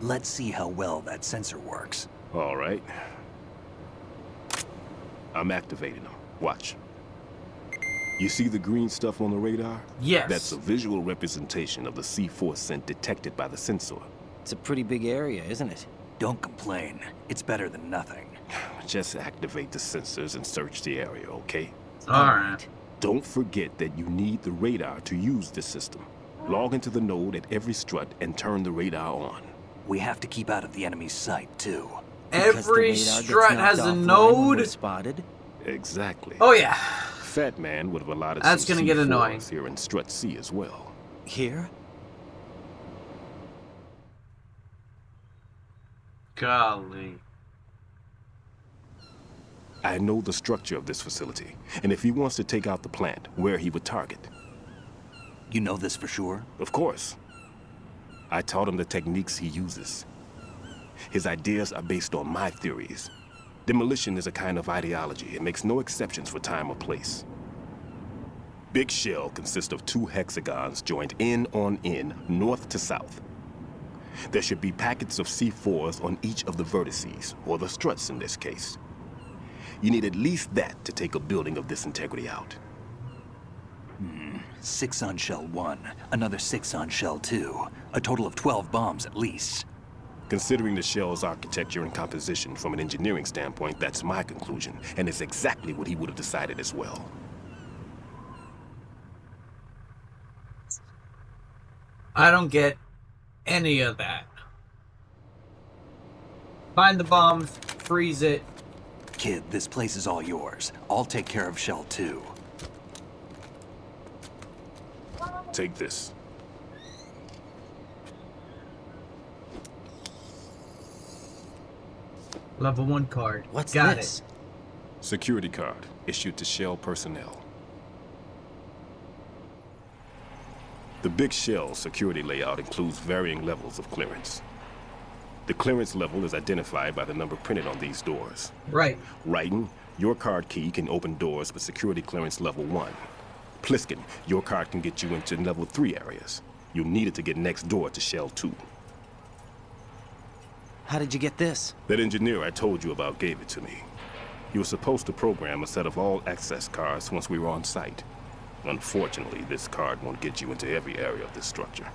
Let's see how well that sensor works. All right. I'm activating them. Watch. You see the green stuff on the radar? Yes. That's a visual representation of the C4 scent detected by the sensor. It's a pretty big area, isn't it? Don't complain. It's better than nothing. Just activate the sensors and search the area, okay? Alright. Don't forget that you need the radar to use this system. Log into the node at every strut and turn the radar on. We have to keep out of the enemy's sight, too. Every strut has a node? Spotted? Exactly. Oh yeah. Fat Man would have allotted That's some gonna get C4s annoying. here in Strut C as well. Here? Golly. I know the structure of this facility, and if he wants to take out the plant, where he would target. You know this for sure? Of course. I taught him the techniques he uses. His ideas are based on my theories. Demolition is a kind of ideology. It makes no exceptions for time or place. Big Shell consists of 2 hexagons joined end on end, north to south. There should be packets of C4s on each of the vertices, or the struts in this case. You need at least that to take a building of this integrity out. 6 on Shell 1, another 6 on Shell 2. A total of 12 bombs at least. Considering the shell's architecture and composition from an engineering standpoint, that's my conclusion, and it's exactly what he would have decided as well. I don't get any of that. Find the bombs, freeze it. Kid, this place is all yours. I'll take care of Shell 2. Take this. Level 1 card. What's Got this? it. Security card issued to Shell personnel. The Big Shell security layout includes varying levels of clearance. The clearance level is identified by the number printed on these doors. Right. Raiden, your card key can open doors with security clearance level 1. Pliskin, your card can get you into level 3 areas. You'll need it to get next door to Shell 2. How did you get this? That engineer I told you about gave it to me. He was supposed to program a set of all access cards once we were on site. Unfortunately, this card won't get you into every area of this structure.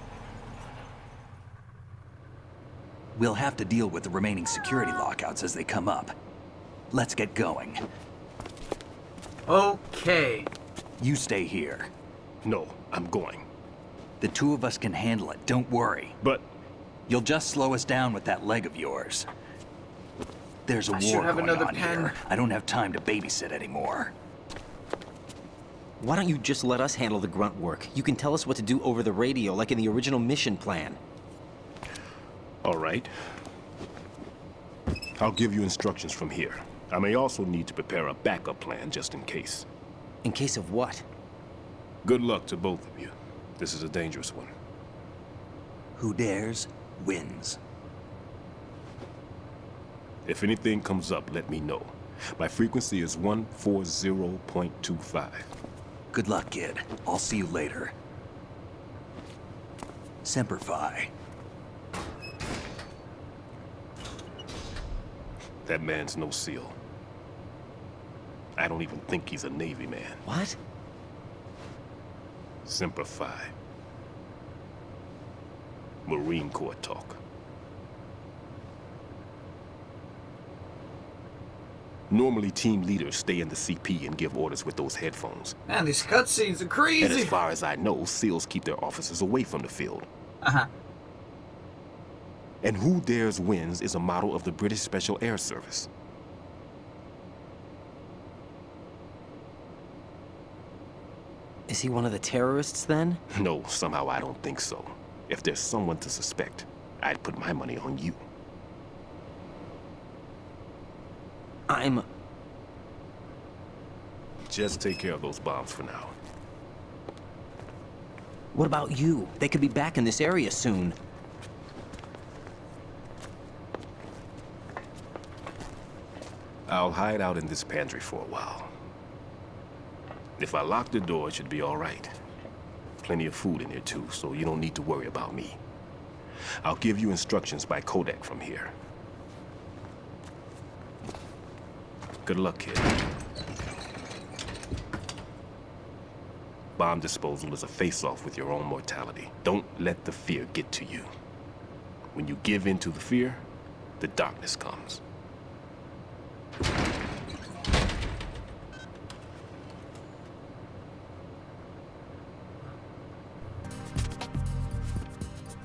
We'll have to deal with the remaining security lockouts as they come up. Let's get going. Okay. You stay here. No, I'm going. The 2 of us can handle it, don't worry. But... You'll just slow us down with that leg of yours. There's a war going on here. I don't have time to babysit anymore. Why don't you just let us handle the grunt work? You can tell us what to do over the radio, like in the original mission plan. All right. I'll give you instructions from here. I may also need to prepare a backup plan just in case. In case of what? Good luck to both of you. This is a dangerous one. Who dares, wins. If anything comes up, let me know. My frequency is 140.25. Good luck, kid. I'll see you later. Semper Fi. That man's no SEAL. I don't even think he's a Navy man. What? Semper Fi. Marine Corps talk. Normally, team leaders stay in the CP and give orders with those headphones. Man, these cutscenes are crazy. And as far as I know, SEALs keep their officers away from the field. Uh-huh. And Who Dares Wins is a model of the British Special Air Service. Is he one of the terrorists, then? No, somehow I don't think so. If there's someone to suspect, I'd put my money on you. Just take care of those bombs for now. What about you? They could be back in this area soon. I'll hide out in this pantry for a while. If I lock the door, it should be all right. Plenty of food in here too, so you don't need to worry about me. I'll give you instructions by Kodak from here. Good luck, kid. Bomb disposal is a face-off with your own mortality. Don't let the fear get to you. When you give in to the fear, the darkness comes.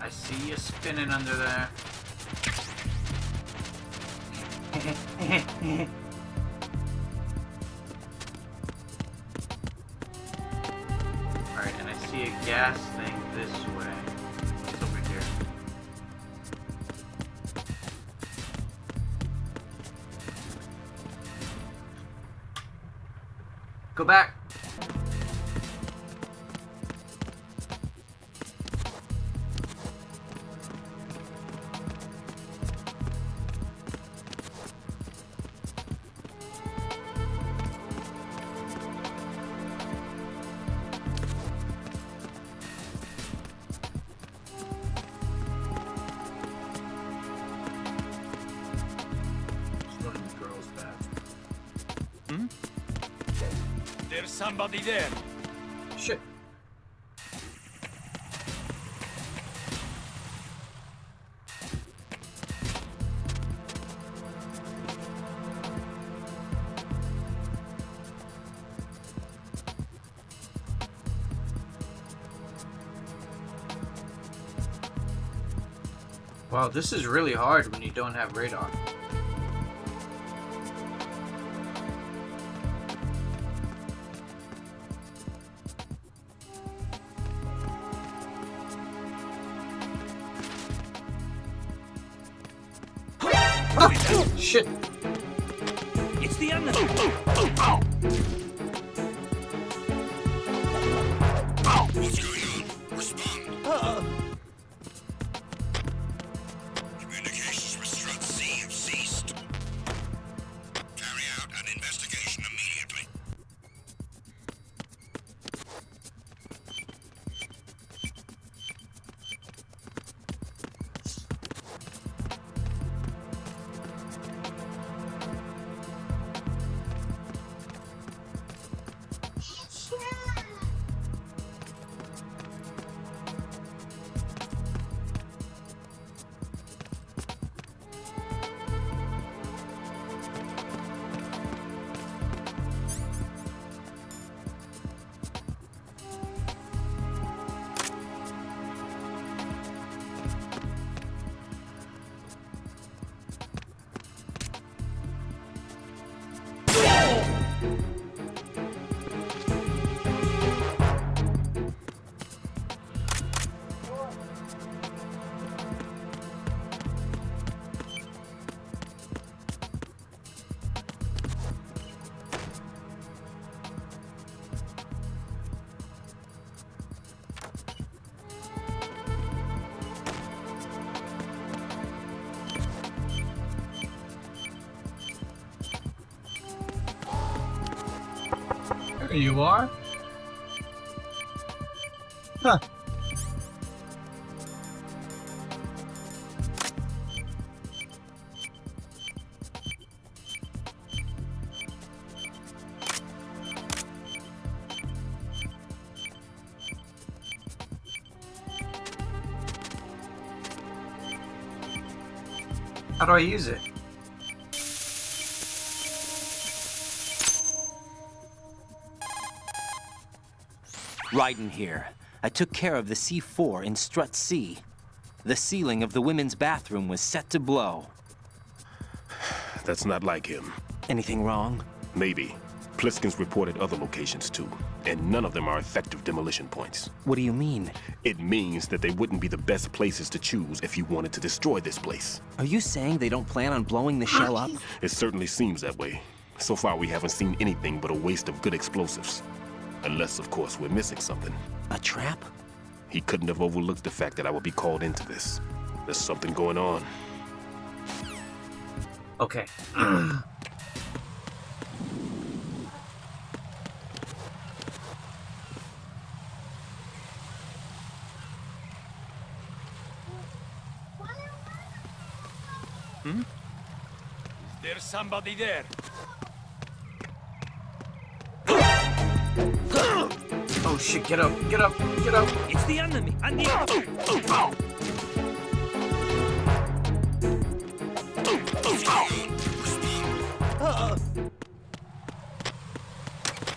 I see you spinning under there. Alright, and I see a gas thing this way. It's over here. Go back! There's somebody there. Shit. Wow, this is really hard when you don't have radar. Shit. It's the enemy. What's going on? Respond. Communications with Struts C have ceased. Carry out an investigation immediately. There you are. Huh. How do I use it? Raiden here. I took care of the C4 in Struts C. The ceiling of the women's bathroom was set to blow. That's not like him. Anything wrong? Maybe. Pliskin's reported other locations too, and none of them are effective demolition points. What do you mean? It means that they wouldn't be the best places to choose if you wanted to destroy this place. Are you saying they don't plan on blowing the shell up? It certainly seems that way. So far, we haven't seen anything but a waste of good explosives. Unless, of course, we're missing something. A trap? He couldn't have overlooked the fact that I would be called into this. There's something going on. Okay. Is there somebody there? Oh shit, get up, get up, get up. It's the enemy. I need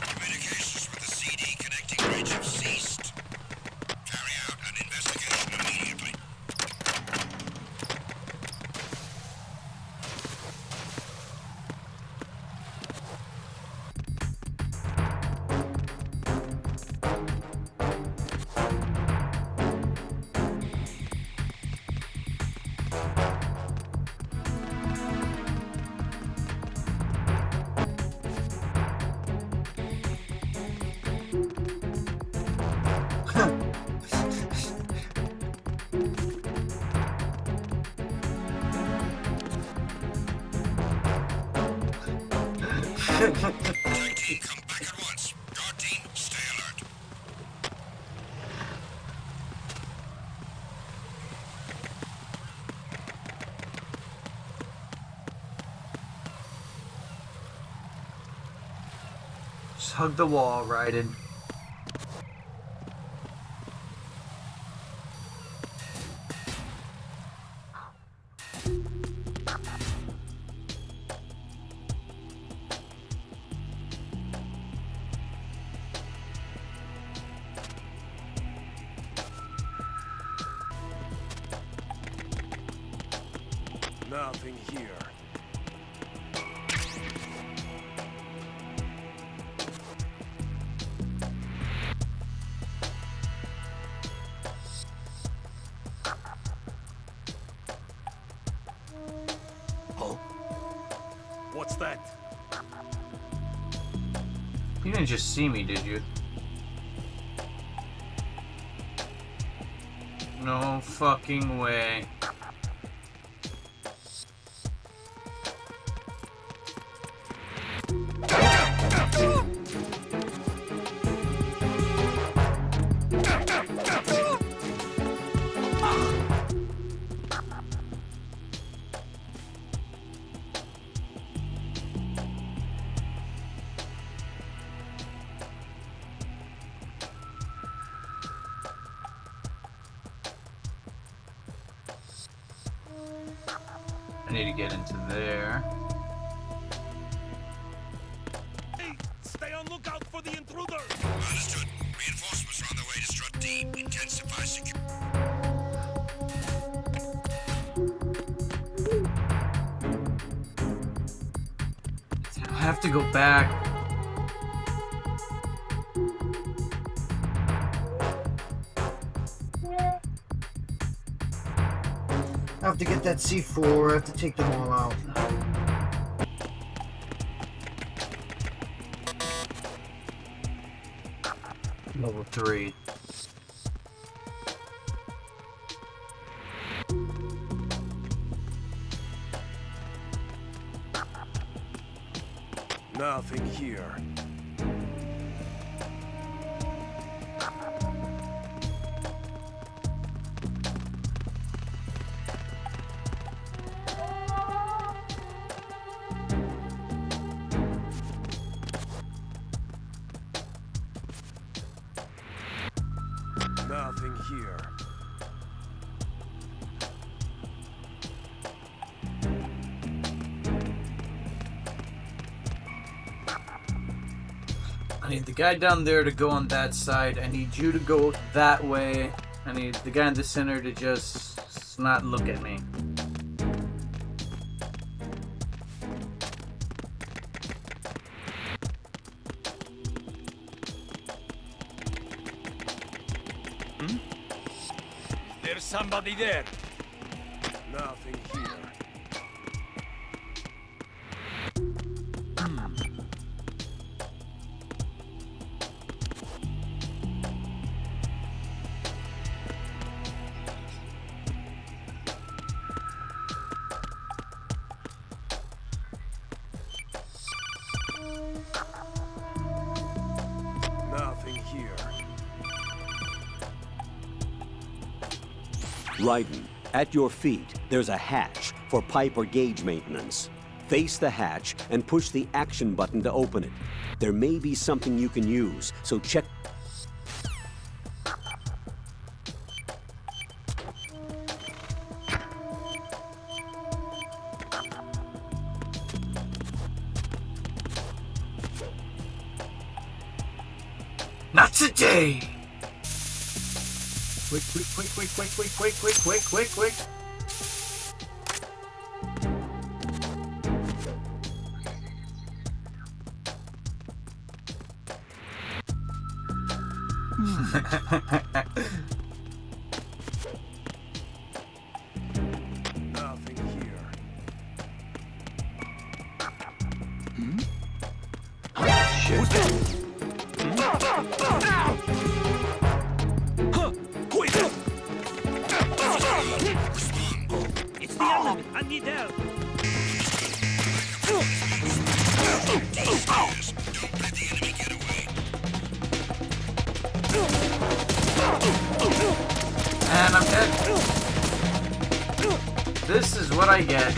Communications with the CD connecting bridge have ceased. Carry out an investigation immediately. Attack team, come back at once. Guard team, stay alert. Just hug the wall, Raiden. nothing here. What's that? You didn't just see me, did you? No fucking way. I need to get into there. Hey, stay on lookout for the intruder! Understood. Reinforcements are on their way to Strut D. Intensify security. I have to go back. I have to get that C4. I have to take them all out. Level 3. Nothing here. Nothing here. I need the guy down there to go on that side. I need you to go that way. I need the guy in the center to just not look at me. There's somebody there. Nothing here. Nothing here. Raiden, at your feet, there's a hatch. for pipe or gauge maintenance. Face the hatch and push the action button to open it. There may be something you can use, so check. Not today! Quick, quick, quick, quick, quick, quick, quick, quick, quick, quick, quick. Nothing here. Shit. It's the enemy. I need help. And I'm dead. This is what I get.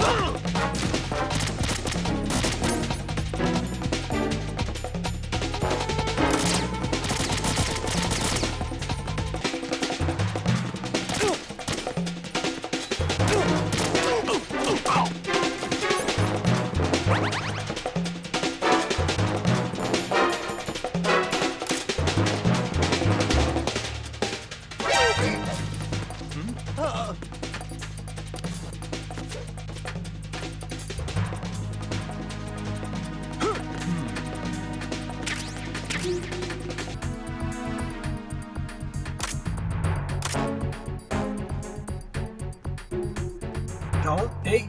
Don't, hey.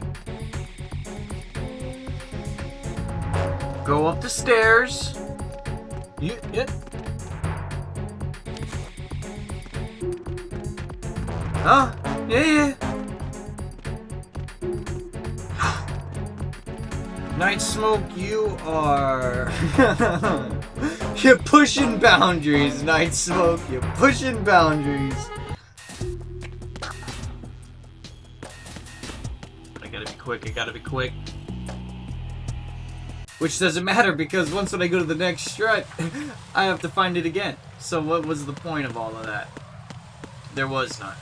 Go up the stairs. Yeah. Huh? Yeah. Nightsmoke, you are... You're pushing boundaries, Nightsmoke. You're pushing boundaries. I gotta be quick. Which doesn't matter because once when I go to the next strut, I have to find it again. So what was the point of all of that? There was none.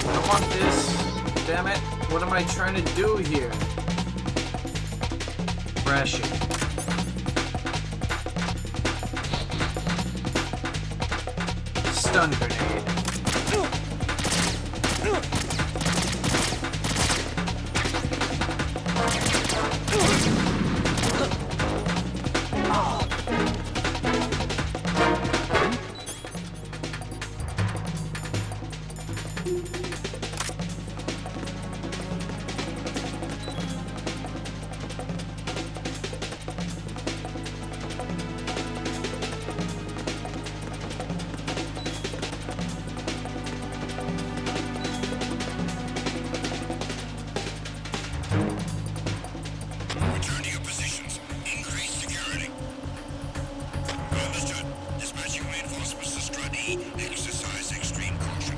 I want this. Damn it. What am I trying to do here? Crash it. Stun grenade. Return to your positions. Increase security. Understood. Dispatching reinforcements to Strut E. Exercise extreme caution.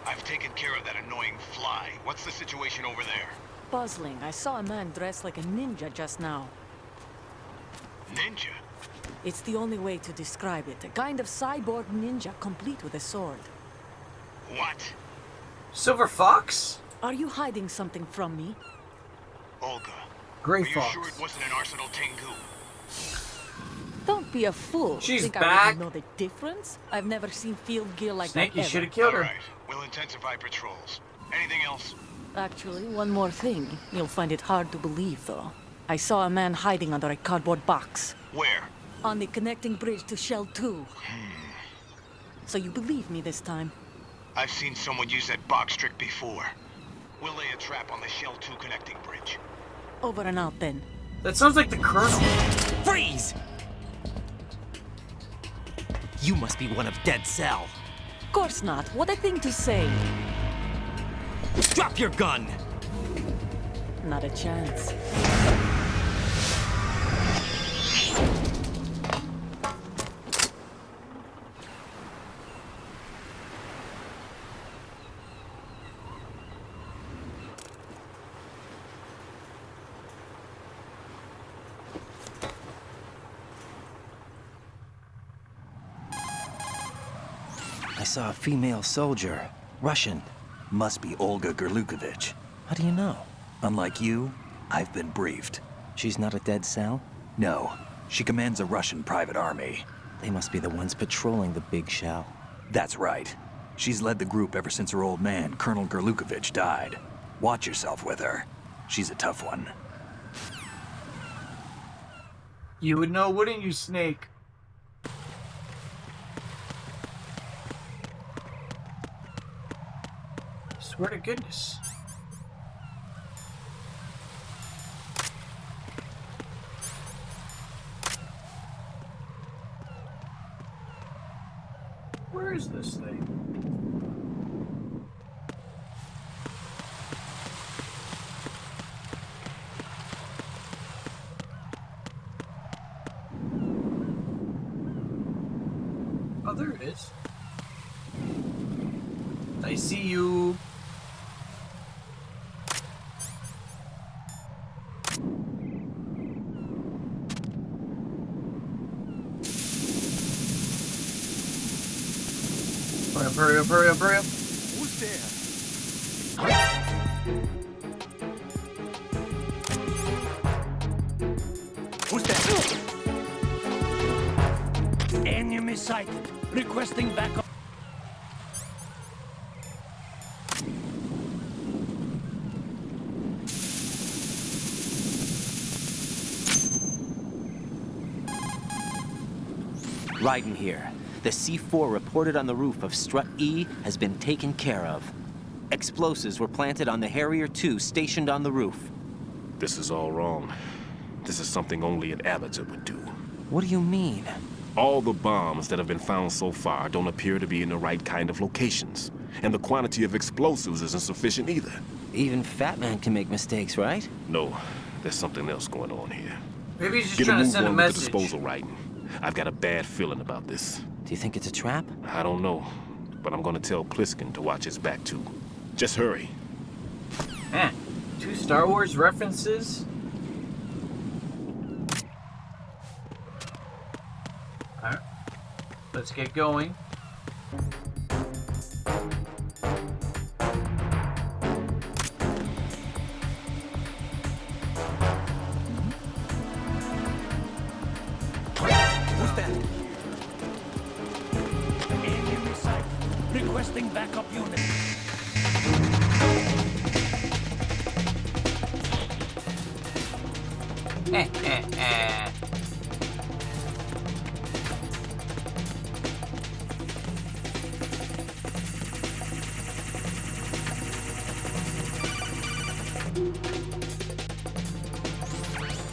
I've taken care of that annoying fly. What's the situation over there? Puzzling. I saw a man dressed like a ninja just now. Ninja? It's the only way to describe it. A kind of cyborg ninja, complete with a sword. What? Silver Fox? Are you hiding something from me? Olga, Gray Are you Fox. sure it wasn't an Arsenal Tengu? Don't be a fool. She's Think I back. wouldn't know the difference? I've never seen field gear like Snake, that you ever. should have killed her. All right, we'll intensify patrols. Anything else? Actually, one more thing. You'll find it hard to believe, though. I saw a man hiding under a cardboard box. Where? On the connecting bridge to Shell 2. So you believe me this time? I've seen someone use that box trick before. We'll lay a trap on the Shell 2 connecting bridge. Over and out, then. That sounds like the Colonel. Freeze! You must be one of Dead Cell. Of course not. What a thing to say. Drop your gun! Not a chance. I saw a female soldier. Russian. Must be Olga Gerlukovich. How do you know? Unlike you, I've been briefed. She's not a Dead Cell? No, she commands a Russian private army. They must be the ones patrolling the big shell. That's right. She's led the group ever since her old man, Colonel Gerlukovich, died. Watch yourself with her. She's a tough one. You would know, wouldn't you, Snake? Swear to goodness. Where is this thing? Oh, there it is. I see you. Hurry up, hurry up, hurry up. Who's there? Who's that? Enemy sighted. Requesting backup. Raiden here. The C4 reported on the roof of Strut E has been taken care of. Explosives were planted on the Harrier 2 stationed on the roof. This is all wrong. This is something only an amateur would do. What do you mean? All the bombs that have been found so far don't appear to be in the right kind of locations. And the quantity of explosives isn't sufficient either. Even Fat Man can make mistakes, right? No, there's something else going on here. Maybe he's just Get a trying to move send a on with the message. disposal, Raiden. I've got a bad feeling about this. Do you think it's a trap? I don't know, but I'm gonna tell Pliskin to watch his back too. Just hurry. Man, 2 Star Wars references? Alright, let's get going. Who's that? Enemy sighted. Requesting backup unit.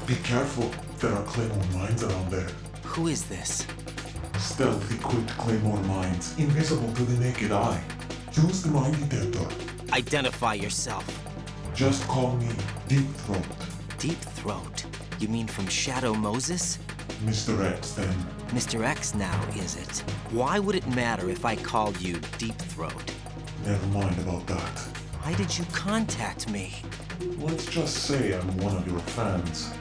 Be careful, there are Claymore mines around there. Who is this? Stealth equipped Claymore mines, invisible to the naked eye. Use the mine detector. Identify yourself. Just call me Deep Throat. Deep Throat? You mean from Shadow Moses? Mr. X, then. Mr. X now, is it? Why would it matter if I called you Deep Throat? Never mind about that. Why did you contact me? Let's just say I'm one of your fans.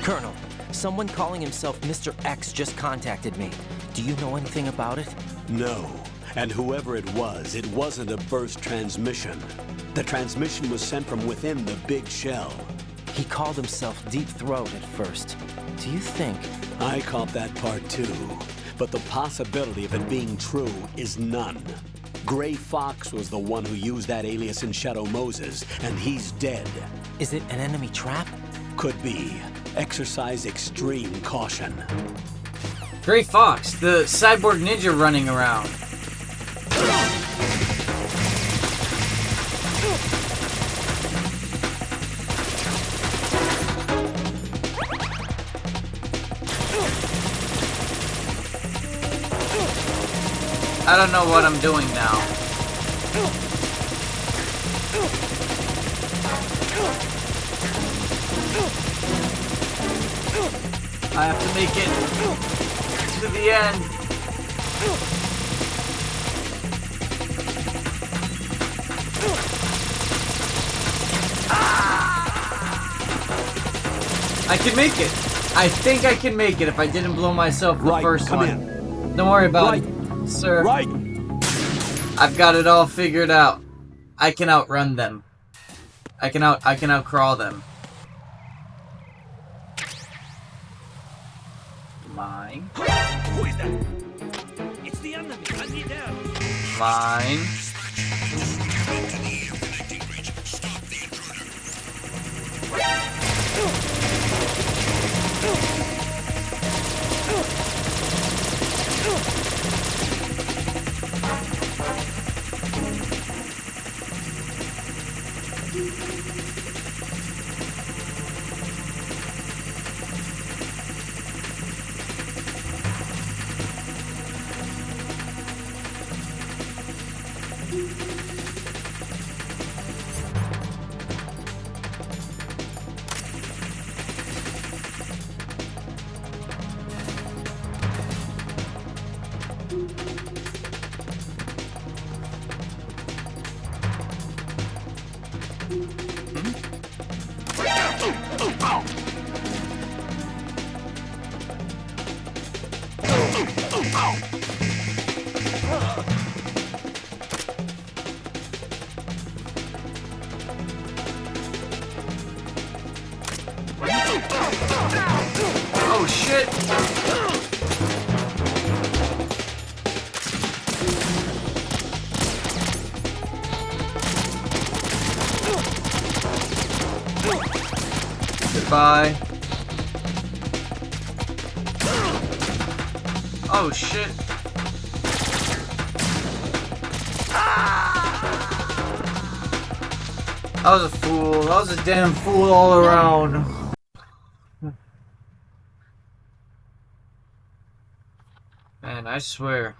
Colonel, someone calling himself Mr. X just contacted me. Do you know anything about it? No. And whoever it wasn't a burst transmission. The transmission was sent from within the big shell. He called himself Deep Throat at first. Do you think... I caught that part too, but the possibility of it being true is none. Gray Fox was the one who used that alias in Shadow Moses, and he's dead. Is it an enemy trap? Could be. Exercise extreme caution. Gray Fox, the cyborg ninja running around. I don't know what I'm doing now. I have to make it to the end. I can make it. I think I can make it if I didn't blow myself the first one. In. Don't worry about it, sir. Right. I've got it all figured out. I can outrun them. I can outcrawl them. Mine. Who is that? It's the enemy. I need help. Mine. Oh shit! Goodbye. Oh shit. I was a fool. I was a damn fool all around. Man, I swear.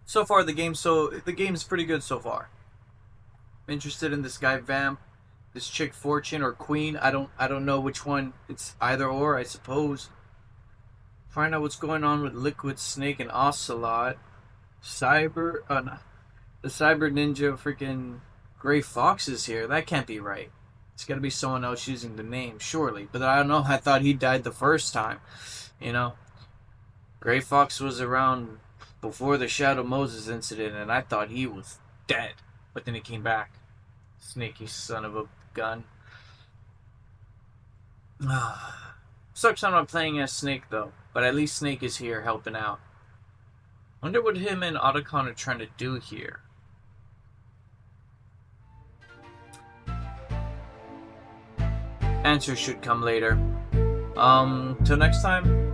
So far the game's pretty good so far. I'm interested in this guy Vamp, this chick Fortune or Queen. I don't know which one. It's either or, I suppose. Find out what's going on with Liquid Snake and Ocelot. The Cyber Ninja freaking Gray Fox is here. That can't be right. It's gotta be someone else using the name, surely. But I don't know, I thought he died the first time. You know? Gray Fox was around before the Shadow Moses incident, and I thought he was dead. But then he came back. Sneaky son of a gun. Sucks I'm not playing as Snake, though. But at least Snake is here helping out. Wonder what him and Otacon are trying to do here. Answers should come later. Till next time.